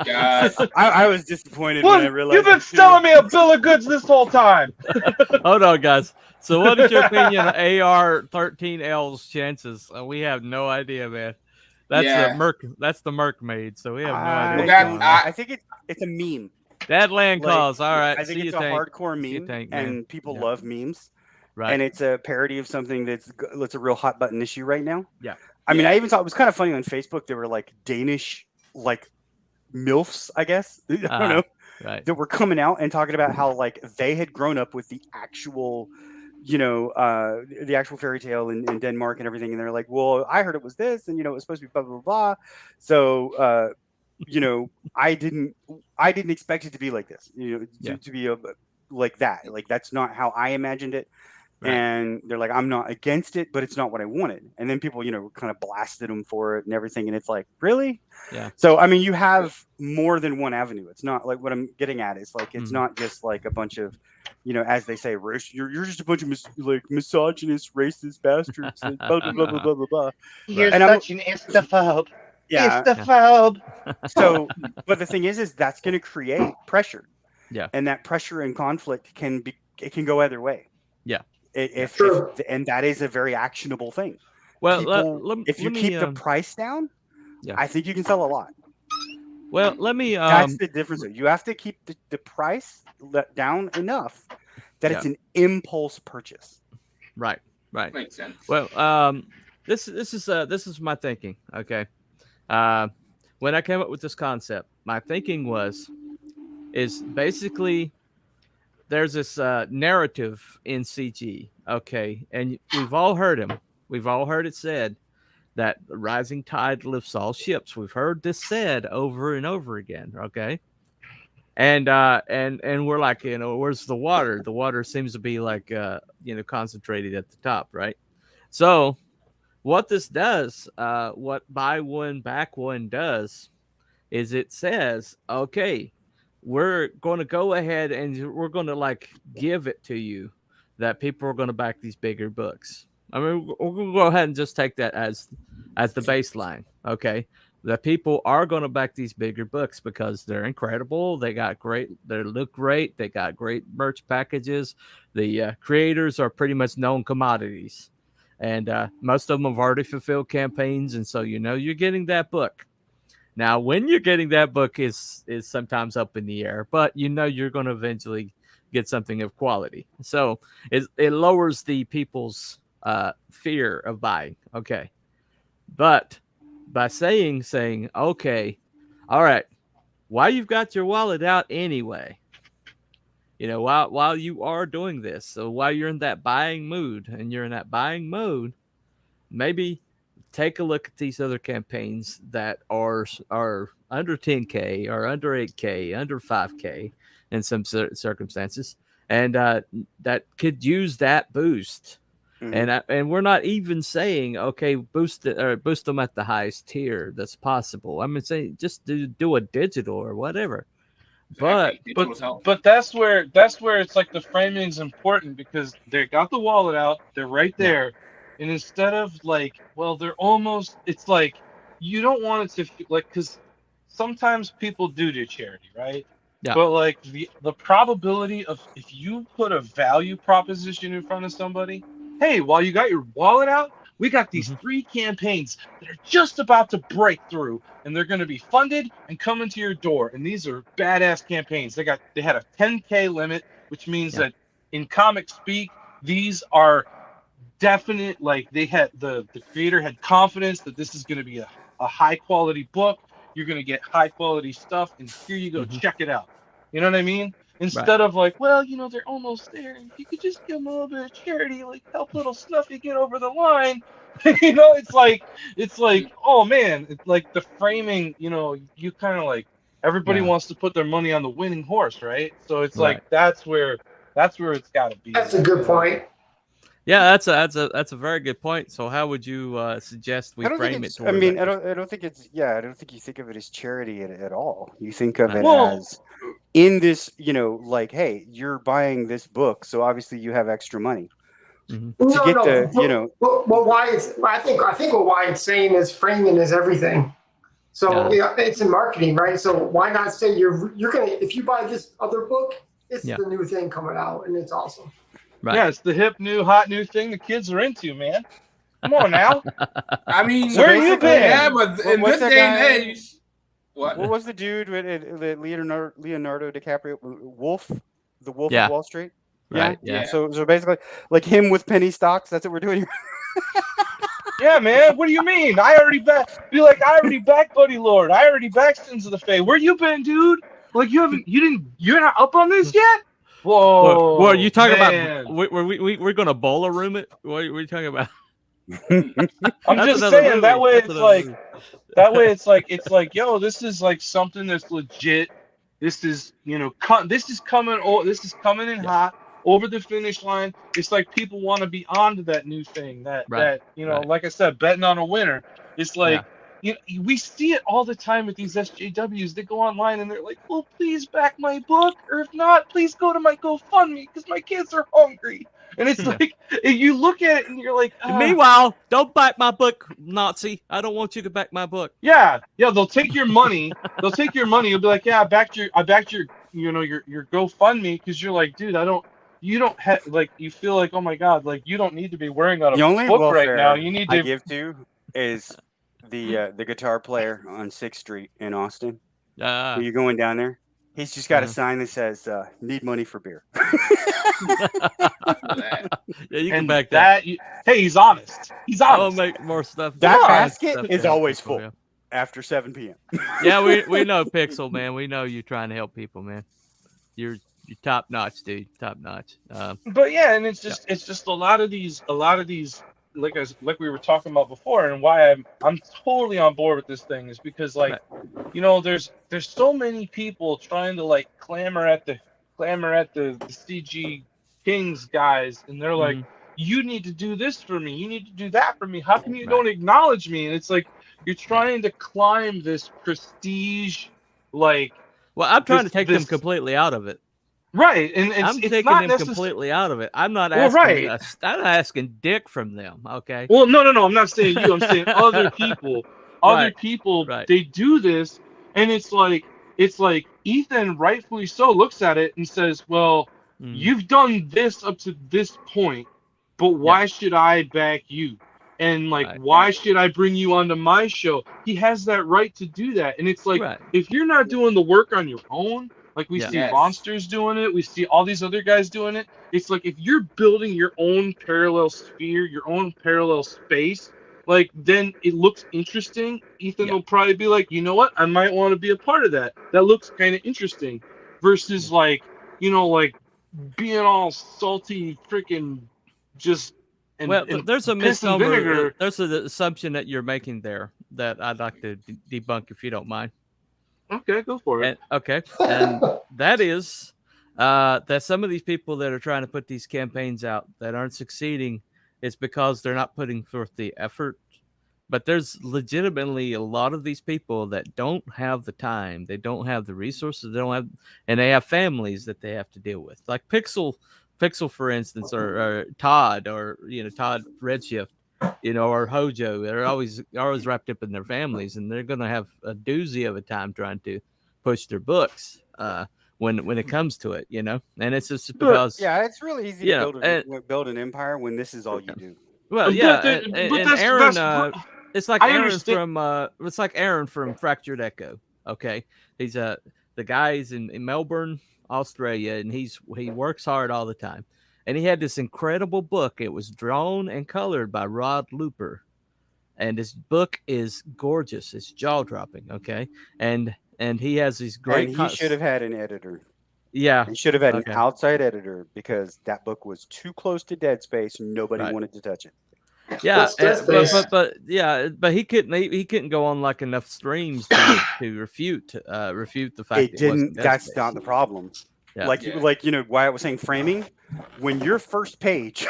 F: God. I was disappointed when I realized.
E: You've been selling me a bill of goods this whole time.
B: Hold on, guys. So what is your opinion of AR-13L's chances? We have no idea, man. That's the Mermaid, so we have no idea.
F: I think it's a meme.
B: That land calls. All right.
F: I think it's a hardcore meme, and people love memes. Right. And it's a parody of something that's a real hot button issue right now.
B: Yeah.
F: I mean, I even thought it was kind of funny on Facebook. There were like Danish, like MILFs, I guess. I don't know.
B: Right.
F: That were coming out and talking about how like they had grown up with the actual, the actual fairy tale in Denmark and everything. And they're like, well, I heard it was this, and it was supposed to be blah blah blah. So, I didn't expect it to be like this. To be like that. Like that's not how I imagined it. Right. And they're like, I'm not against it, but it's not what I wanted. And then people, kind of blasted them for it and everything. And it's like, really?
B: Yeah.
F: So, I mean, you have more than one avenue. It's not like what I'm getting at. It's like, it's not just like a bunch of, as they say, you're just a bunch of misogynist, racist bastards. And blah, blah, blah, blah, blah, blah, blah.
E: You're such an istaphobe.
F: Yeah.
E: Istaphobe.
F: So, but the thing is that's going to create pressure.
B: Yeah.
F: And that pressure and conflict can go either way.
B: Yeah.
F: And that is a very actionable thing.
B: Well,
F: if you keep the price down, I think you can sell a lot.
B: Well, let me.
F: That's the difference. You have to keep the price down enough that it's an impulse purchase.
B: Right.
D: Makes sense.
B: Well, this is my thinking. Okay. When I came up with this concept, my thinking is basically. There's this narrative in CG, okay, and we've all heard him. We've all heard it said that the rising tide lifts all ships. We've heard this said over and over again. Okay. And we're like, where's the water? The water seems to be like, concentrated at the top, right? So what this does, what buy one, back one does, is it says, okay, we're going to go ahead and we're going to like give it to you that people are going to back these bigger books. I mean, we're going to go ahead and just take that as the baseline. Okay. That people are going to back these bigger books because they're incredible. They look great. They got great merch packages. The creators are pretty much known commodities. And most of them have already fulfilled campaigns. And so, you're getting that book. Now, when you're getting that book is sometimes up in the air, but you're going to eventually get something of quality. So it lowers the people's fear of buying. Okay. But by saying, okay, all right, while you've got your wallet out anyway, while you are doing this, so while you're in that buying mood maybe take a look at these other campaigns that are under 10K or under 8K, under 5K in some circumstances, and that could use that boost. Mm-hmm. And we're not even saying, okay, boost them at the highest tier that's possible. I mean, say just do a digital or whatever.
D: Exactly.
E: But that's where it's like the framing is important because they got the wallet out, they're right there. Yeah. And instead of like, well, they're almost, it's like, you don't want it to, like, because sometimes people do charity, right? Yeah. But like the probability of, if you put a value proposition in front of somebody, hey, while you got your wallet out, we got these 3 campaigns that are just about to break through, and they're going to be funded and coming to your door. And these are badass campaigns. They had a 10K limit, which means that in comic speak, these are definite, like they had the creator had confidence that this is going to be a high quality book. You're going to get high quality stuff, and here you go, check it out. You know what I mean? Instead of like, well, they're almost there, and you could just give them a little bit of charity, like help little Snuffy get over the line. It's like, oh man, it's like the framing. You kind of like everybody wants to put their money on the winning horse, right? So it's like that's where it's got to be.
C: That's a good point.
B: Yeah, that's a very good point. So how would you suggest we frame it?
F: I mean, I don't think you think of it as charity at all. You think of it as in this, like, hey, you're buying this book, so obviously you have extra money
C: Well, I think what Wyatt's saying is framing is everything. So it's in marketing, right? So why not say you're gonna, if you buy this other book, it's the new thing coming out, and it's awesome.
E: Right. Yeah, it's the hip, new, hot, new thing the kids are into, man. Come on now.
D: I mean,
E: so where you been?
D: Yeah, but in this day and age,
F: what was the dude with Leonardo DiCaprio? Wolf, the Wolf of Wall Street.
B: Right. Yeah.
F: So basically, like him with penny stocks. That's what we're doing here.
E: Yeah, man. What do you mean? I already backed Buddy Lord. I already backed Sins of the Fae. Where you been, dude? Like you're not up on this yet? Whoa!
B: What are you talking about? We're gonna bowler room it? What are you talking about?
E: I'm just saying movie. That way it's like, yo, this is like something that's legit. This is this is coming in hot over the finish line. It's like people want to be on to that new thing that like I said, betting on a winner. It's like. We see it all the time with these SJWs. They go online and they're like, well, please back my book. Or if not, please go to my GoFundMe because my kids are hungry. And it's like, you look at it and you're like,
B: meanwhile, don't back my book, Nazi. I don't want you to back my book.
E: Yeah. They'll take your money. You'll be like, yeah, I backed your GoFundMe because you're like, dude, you don't have, like, you feel like, oh my God, like you don't need to be worrying about a book right now. You need to
F: give to is the guitar player on 6th Street in Austin. Are you going down there? He's just got a sign that says need money for beer.
B: Yeah, you can back that.
E: Hey, he's honest.
B: I'll make more stuff.
F: That basket is always full after 7 p.m.
B: Yeah, we know, Pixel, man. We know you're trying to help people, man. You're top notch, dude. Top notch.
E: But yeah, and it's just a lot of these like we were talking about before, and why I'm totally on board with this thing is because like, you know, there's so many people trying to like clamor at the CG Kings guys, and they're like, you need to do this for me, you need to do that for me. How come you don't acknowledge me? And it's like you're trying to climb this prestige, like.
B: Well, I'm trying to take them completely out of it.
E: Right, and
B: I'm
E: it's
B: taking them completely out of it. I'm not asking. I'm not asking dick from them. Okay.
E: Well, no. I'm not saying you. I'm saying other people. Other people. They do this, and it's like Ethan, rightfully so, looks at it and says, "Well, you've done this up to this point, but why should I back you? And like, why should I bring you onto my show?" He has that right to do that, and it's like if you're not doing the work on your own. Like we see Monsters doing it, we see all these other guys doing it. It's like if you're building your own parallel sphere, your own parallel space, like then it looks interesting. Ethan will probably be like, you know what, I might want to be a part of that. That looks kind of interesting. Versus like, you know, like being all salty, freaking just.
B: There's a misnomer. There's an assumption that you're making there that I'd like to debunk if you don't mind.
E: Okay, go for it.
B: And that is that some of these people that are trying to put these campaigns out that aren't succeeding, it's because they're not putting forth the effort. But there's legitimately a lot of these people that don't have the time, they don't have the resources, and they have families that they have to deal with. Like Pixel, for instance, or Todd, or Todd Redshift. Or Hojo, they're always wrapped up in their families, and they're going to have a doozy of a time trying to push their books when it comes to it, And it's just because
F: it's really easy to build an empire when this is all you do.
B: Well, and Aaron, it's like Aaron from Fractured Echo. Okay, he's the guy's in Melbourne, Australia, and he works hard all the time. And he had this incredible book. It was drawn and colored by Rod Looper. And his book is gorgeous. It's jaw-dropping, okay? And he has these great...
F: And he should have had an editor.
B: Yeah.
F: He should have had an outside editor because that book was too close to Dead Space. Nobody wanted to touch it.
B: Yeah, but he couldn't go on like enough streams to refute the fact
F: it didn't. That's not the problem. Yeah. Like why I was saying framing, when your first page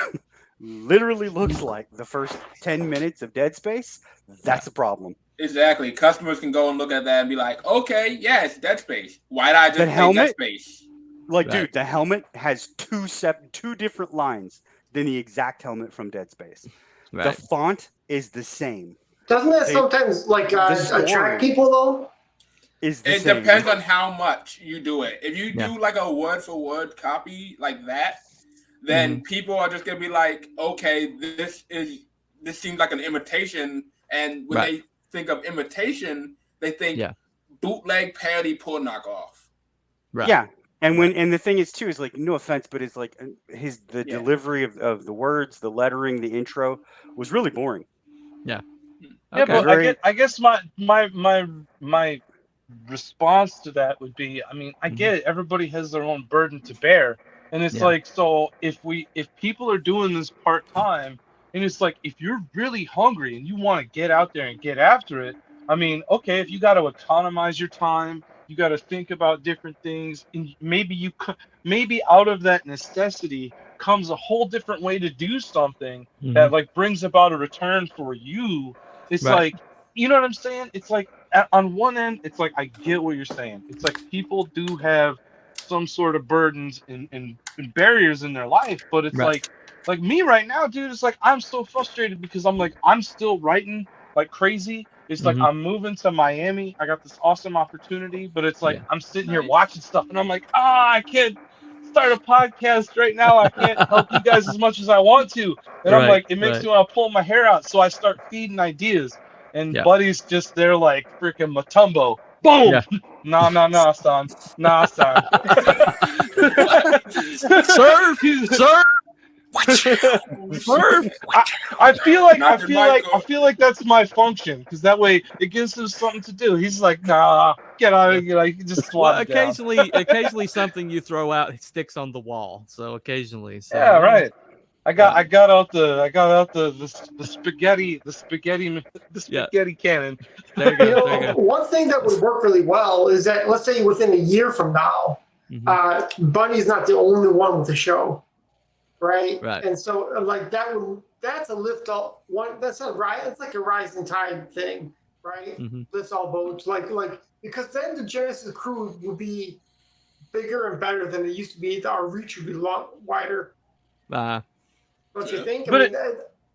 F: literally looks like the first 10 minutes of Dead Space, that's a problem.
D: Exactly. Customers can go and look at that and be like, okay, yeah, it's Dead Space. Why did I just play Dead Space?
F: Like, dude, the helmet has two different lines than the exact helmet from Dead Space. Right. The font is the same.
C: Doesn't that sometimes attract people though?
D: It depends on how much you do it. If you do like a word for word copy like that, then people are just gonna be like, okay, this seems like an imitation. And when they think of imitation, they think bootleg, parody, pull knockoff.
F: Right. Yeah. And the thing is too is like, no offense, but it's like the delivery of the words, the lettering, the intro was really boring.
B: Yeah.
E: Okay. Yeah, but I guess my response to that would be, I mean, I get it. Everybody has their own burden to bear. And it's like, so if people are doing this part-time, and it's like, if you're really hungry and you want to get out there and get after it, I mean, okay, if you got to autonomize your time, you got to think about different things, and maybe out of that necessity comes a whole different way to do something that like brings about a return for you. It's like, you know what I'm saying? It's like, on one end, it's like, I get what you're saying. It's like people do have some sort of burdens and barriers in their life, but it's like me right now, dude, it's like, I'm so frustrated because I'm still writing like crazy. It's like, I'm moving to Miami. I got this awesome opportunity, but it's like, I'm sitting here watching stuff and I'm like, I can't start a podcast right now. I can't help you guys as much as I want to. And I'm like, it makes me want to pull my hair out. So I start feeding ideas. And Buddy's just there like freaking Matumbo. Boom! Yeah. Nah, son. Nah, son.
B: Serve!
E: I feel like that's my function, because that way it gives him something to do. He's like, nah, get out of here. Like, just swat it down.
B: Occasionally something you throw out sticks on the wall. So occasionally.
E: Yeah, right. I got out the spaghetti cannon.
B: There you go. There you go.
C: One thing that would work really well is that, let's say within a year from now, Bunny's not the only one with the show, right?
B: Right.
C: And so like that's a lift all one. That's like a rising tide thing, right? Lifts all boats, like because then the Genesis crew would be bigger and better than it used to be. Our reach would be wider. Don't you think?
B: But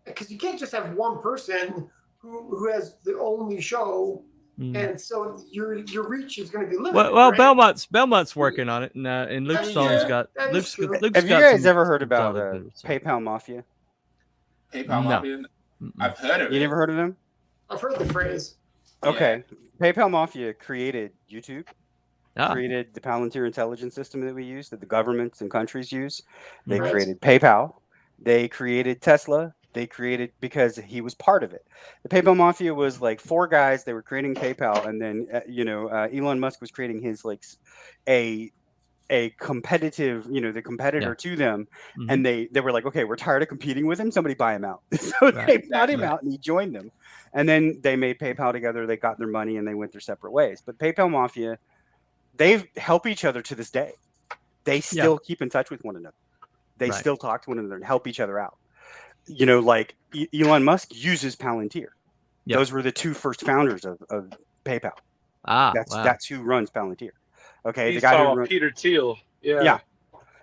C: because you can't just have one person who has the only show, and so your reach is going to be limited.
B: Well,
C: right?
B: Belmont's working on it, and Luke Stone's got. Luke's
F: have you guys ever heard about PayPal Mafia?
D: PayPal Mafia. I've heard of it.
F: You never heard of them?
C: I've heard the phrase.
F: Okay, PayPal Mafia created YouTube. Created the Palantir intelligence system that we use, that the governments and countries use. They created PayPal. They created Tesla. They created, because he was part of it. The PayPal Mafia was like 4 guys. They were creating PayPal, and then Elon Musk was creating his like a competitive, the competitor to them. And they were like, okay, we're tired of competing with him. Somebody buy him out. So they bought him out, and he joined them. And then they made PayPal together. They got their money, and they went their separate ways. But PayPal Mafia, they help each other to this day. They still keep in touch with one another. They still talk to one another and help each other out. Like Elon Musk uses Palantir. Those were the 2 first founders of PayPal. That's who runs Palantir. Okay,
E: He's
F: the guy who runs
E: Peter Thiel. Yeah.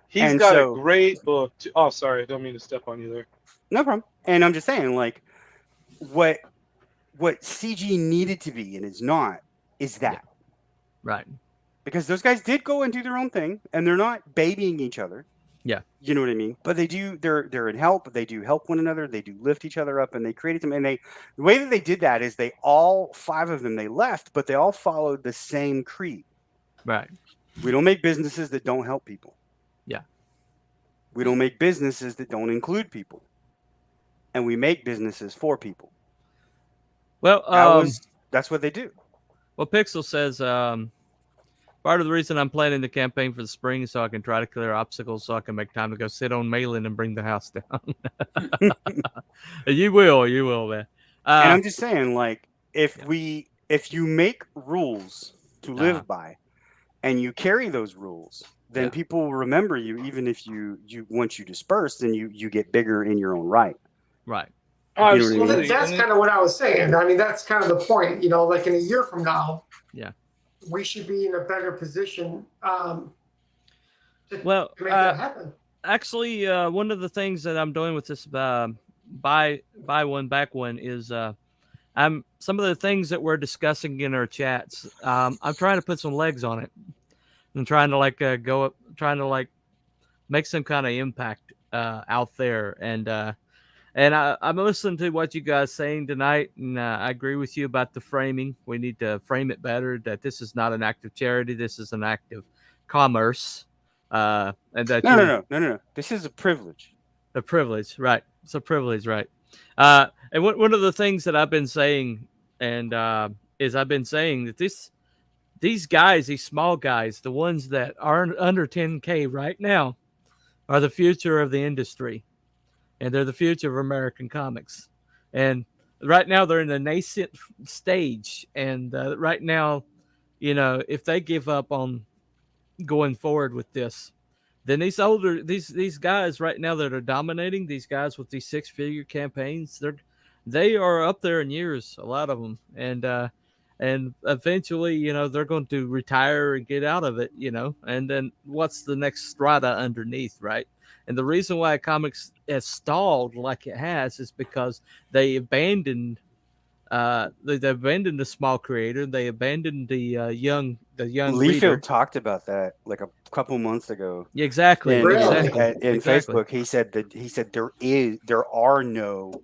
E: He's got a great book. Oh, sorry, I don't mean to step on you there.
F: No problem. And I'm just saying, like, what CG needed to be and is not is that.
B: Right.
F: Because those guys did go and do their own thing, and they're not babying each other.
B: Yeah.
F: You know what I mean? But they do, they're in help. They do help one another. They do lift each other up, and they created them. And the way that they did that is all 5 of them, they left, but they all followed the same creed.
B: Right.
F: We don't make businesses that don't help people.
B: Yeah.
F: We don't make businesses that don't include people. And we make businesses for people.
B: Well,
F: that's what they do.
B: Well, Pixel says, part of the reason I'm planning the campaign for the spring is so I can try to clear obstacles so I can make time to go sit on Malin and bring the house down. You will, man.
F: And I'm just saying, like, if you make rules to live by and you carry those rules, then people will remember you, even if you once you disperse, then you get bigger in your own right.
B: Right.
C: That's kind of what I was saying. I mean, that's kind of the point. Like in a year from now, we should be in a better position to make that happen.
B: Actually, one of the things that I'm doing with this buy one back one is some of the things that we're discussing in our chats. I'm trying to put some legs on it. I'm trying to make some kind of impact out there, and I'm listening to what you guys saying tonight, and I agree with you about the framing. We need to frame it better, that this is not an act of charity. This is an act of commerce. And that
F: No. This is a privilege.
B: A privilege, right. It's a privilege, right. And one of the things that I've been saying, is I've been saying that these guys, these small guys, the ones that are under 10K right now, are the future of the industry. And they're the future of American comics. And right now they're in the nascent stage. And right now, if they give up on going forward with this, then these guys right now that are dominating, these guys with these 6-figure campaigns, they are up there in years, a lot of them. And eventually, they're going to retire and get out of it, and then what's the next strata underneath, right? And the reason why comics has stalled like it has is because they abandoned the small creator. They abandoned the young
F: Liefeld
B: reader.
F: talked about that like a couple months ago.
B: Yeah, exactly.
F: In Facebook, he said there are no.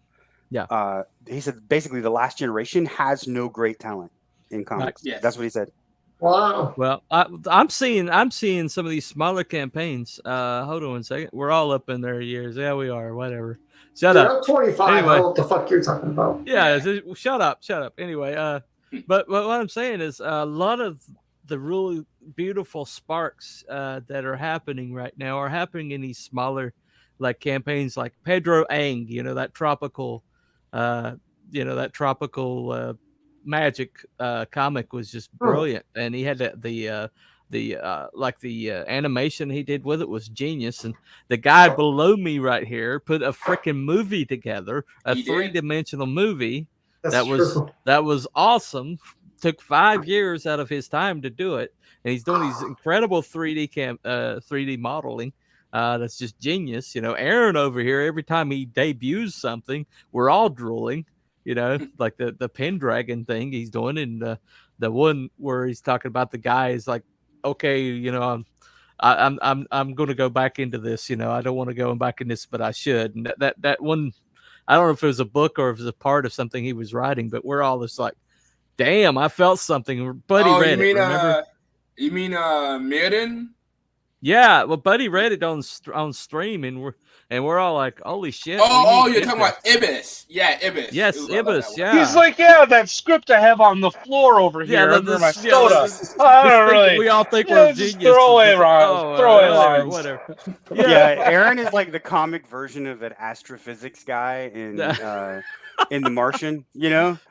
F: Yeah. He said basically the last generation has no great talent in comics. Right. Yes. That's what he said.
C: Wow.
B: Well, I'm seeing some of these smaller campaigns. Hold on 1 second. We're all up in their years. Yeah, we are. Whatever. Shut up.
C: I'm 25. Anyway. I don't know what the fuck you're talking about.
B: Yeah. Shut up. Anyway, but what I'm saying is a lot of the really beautiful sparks that are happening right now are happening in these smaller like campaigns like Pedro Ang, that tropical, magic comic was just brilliant, and he had the animation he did with it was genius. And the guy below me right here put a freaking movie together, a three-dimensional movie that was awesome. Took 5 years out of his time to do it, and he's doing these incredible 3D modeling. That's just genius. Aaron over here, every time he debuts something, we're all drooling. Like the Pendragon thing he's doing, and the one where he's talking about the guy is like, okay, I'm going to go back into this. I don't want to go back in this, but I should. And that one, I don't know if it was a book or if it was a part of something he was writing, but we're all just like, damn, I felt something. Buddy read it. Remember?
D: You mean Mirren?
B: Yeah, well, Buddy read it on stream, and we're all like, "Holy shit!"
D: Oh, you're talking about Ibis? Yeah, Ibis.
B: Yes, Ibis. Yeah.
E: He's like, yeah, that script I have on the floor over here under my soda. I don't really.
B: We all think we're
E: just
B: genius.
E: Throwaway lines.
B: Whatever.
F: Yeah, Aaron is like the comic version of that astrophysics guy in The Martian,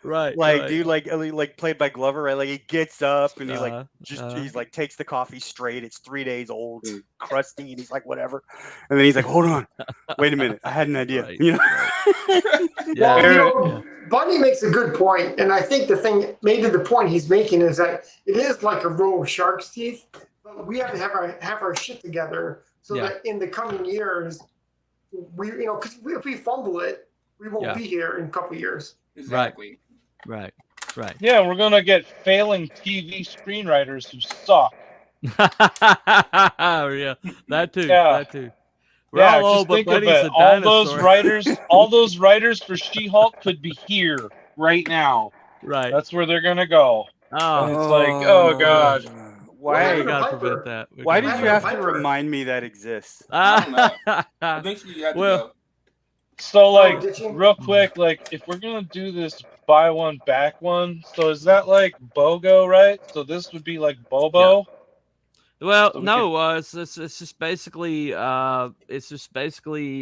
B: right?
F: Like, dude, like played by Glover, right? Like, he gets up and he's like takes the coffee straight. It's 3 days old and crusty, and he's like, whatever. And then he's like, hold on, wait a minute, I had an idea.
C: Right. Bunny makes a good point, and I think maybe the point he's making is that it is like a row of shark's teeth, but we have to have our shit together so that in the coming years, because if we fumble it, we won't be here in a couple of years.
D: Exactly.
B: Right.
E: Yeah, we're gonna get failing TV screenwriters who suck.
B: Yeah, that too. That too.
E: Just think of it. All those writers for She-Hulk could be here right now.
B: Right.
E: That's where they're gonna go.
B: Oh,
E: and it's like, oh god.
F: Why?
B: We gotta prevent that.
F: Why did you have to remind me that exists?
D: I don't know. Eventually you have to go.
E: So, like, real quick, like, if we're gonna do this buy one back one, so is that like BOGO, right? So this would be like Bobo.
B: Yeah. Well, so no, it's just basically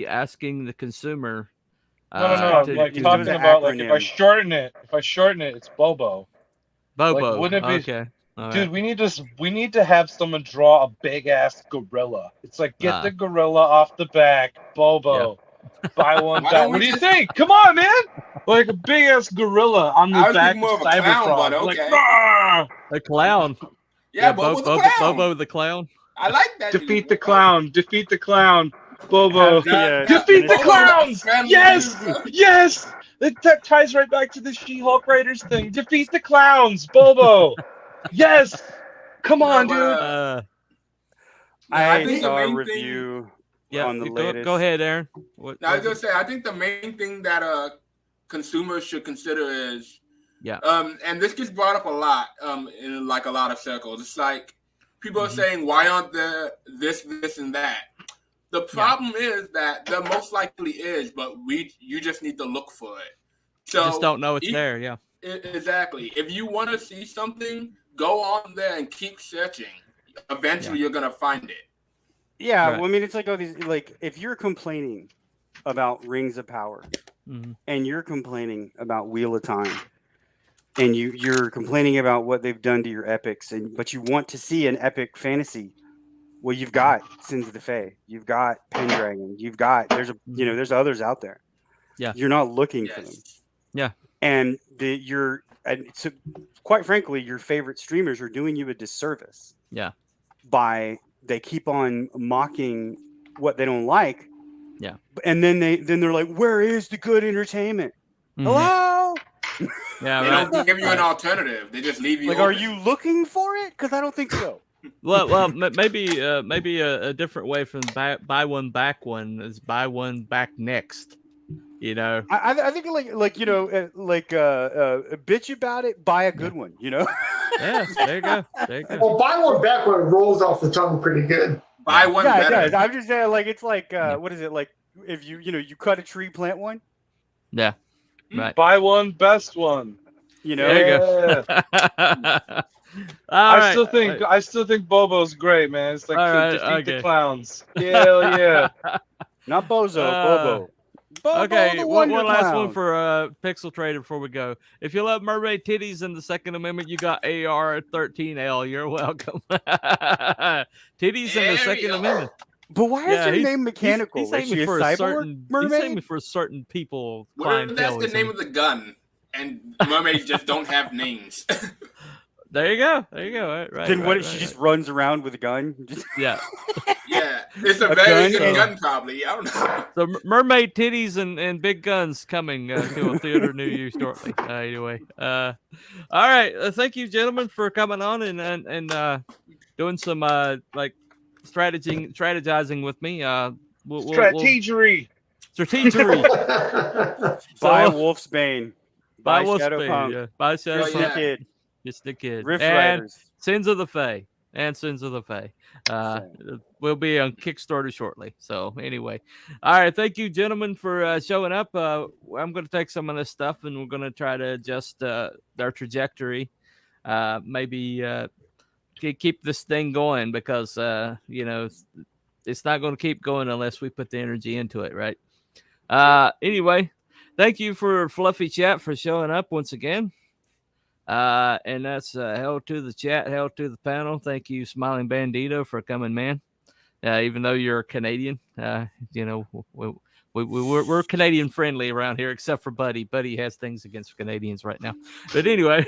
B: asking the consumer.
E: No. I'm like talking about like if I shorten it, it's Bobo.
B: Bobo.
E: Like, wouldn't it be?
B: Okay. All
E: Dude,
B: right.
E: we need to have someone draw a big ass gorilla. It's like get the gorilla off the back, Bobo. Yeah. Buy one back. What do you think? Come on, man! Like a big ass gorilla on the back of Cybertron.
D: Okay.
B: A clown.
D: Yeah, Bobo the clown.
B: Bobo the clown.
D: I like that.
E: Defeat the clown. Bobo. Defeat the clowns! Yes! That ties right back to the She-Hulk writers thing. Defeat the clowns, Bobo. Yes! Come on, dude.
F: I saw a review. On the latest.
B: Go ahead, Aaron.
D: I was gonna say, I think the main thing that consumers should consider is, and this gets brought up a lot in like a lot of circles. It's like people are saying, why aren't there this, and that? The problem is that there most likely is, but you just need to look for it. So
B: just don't know it's there. Yeah.
D: Exactly. If you want to see something, go on there and keep searching. Eventually, you're gonna find it.
F: Yeah, right. Well, I mean, it's like all these, like, if you're complaining about Rings of Power, and you're complaining about Wheel of Time, and you're complaining about what they've done to your epics, but you want to see an epic fantasy, well, you've got Sins of the Fae, you've got Pendragon, there's others out there.
B: Yeah,
F: you're not looking for them.
B: Yeah,
F: and so, quite frankly, your favorite streamers are doing you a disservice.
B: Yeah,
F: they keep on mocking what they don't like.
B: Yeah.
F: And then they're like, where is the good entertainment? Hello?
B: Yeah,
D: they don't give you an alternative. They just leave you
F: like, are you looking for it? Because I don't think so.
B: Well, maybe a different way from buy one back one is buy one back next.
F: I think bitch about it, buy a good one.
B: Yeah, there you go.
C: Well, buy one back one rolls off the tongue pretty good.
D: Buy one better.
F: It does. I'm just saying, like, it's like what is it like? If you cut a tree, plant one.
B: Yeah. Right.
E: Buy one, best one.
B: There you go.
E: I still think Bobo's great, man. It's like defeat the clowns. Hell yeah.
F: Not Bozo, Bobo. Bobo,
B: Okay, one last one for Pixel Trader before we go. If you love mermaid titties in the Second Amendment, you got AR-13L. You're welcome. Titties in the Second Amendment.
F: But why is her name mechanical?
B: He's aiming for a certain mermaid. He's aiming for certain people.
D: That's the name of the gun, and mermaids just don't have names.
B: There you go. Right.
F: Then what if she just runs around with a gun?
B: Yeah.
D: Yeah. It's a very good gun, probably. I don't know.
B: So mermaid titties and big guns coming to a theater near you shortly. Anyway. All right. Thank you, gentlemen, for coming on and doing some like strategizing with me.
E: Strategery.
F: By Wolf's Bane.
B: By
F: Shadow Punk.
B: Yeah. By Shadow Punk.
F: Kid.
B: Just the kid.
F: Rift
B: and
F: Riders.
B: Sins of the Fae. We'll be on Kickstarter shortly. So anyway. All right. Thank you, gentlemen, for showing up. I'm going to take some of this stuff and we're going to try to adjust their trajectory. Maybe keep this thing going because, it's not going to keep going unless we put the energy into it. Right. Anyway, thank you for Fluffy Chat for showing up once again. And that's hell to the chat, hell to the panel. Thank you, Smiling Bandito, for coming, man. Even though you're Canadian, we're Canadian friendly around here, except for Buddy. Buddy has things against Canadians right now. But anyway,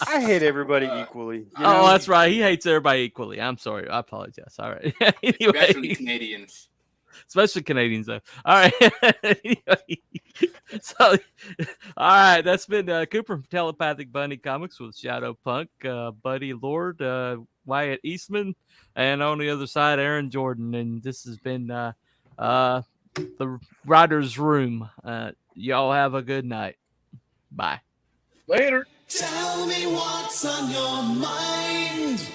F: I hate everybody equally.
B: Oh, that's right. He hates everybody equally. I'm sorry. I apologize. All right. Anyway.
D: Especially Canadians.
B: Especially Canadians, though. All right. Anyway, so, all right. That's been Cooper from Telepathic Bunny Comics with Shadow Punk, Buddy Lord, Wyatt Eastman, and on the other side, Aaron Jordan. And this has been the Writer's Room. Y'all have a good night. Bye.
E: Later.
A: Tell me what's on your mind.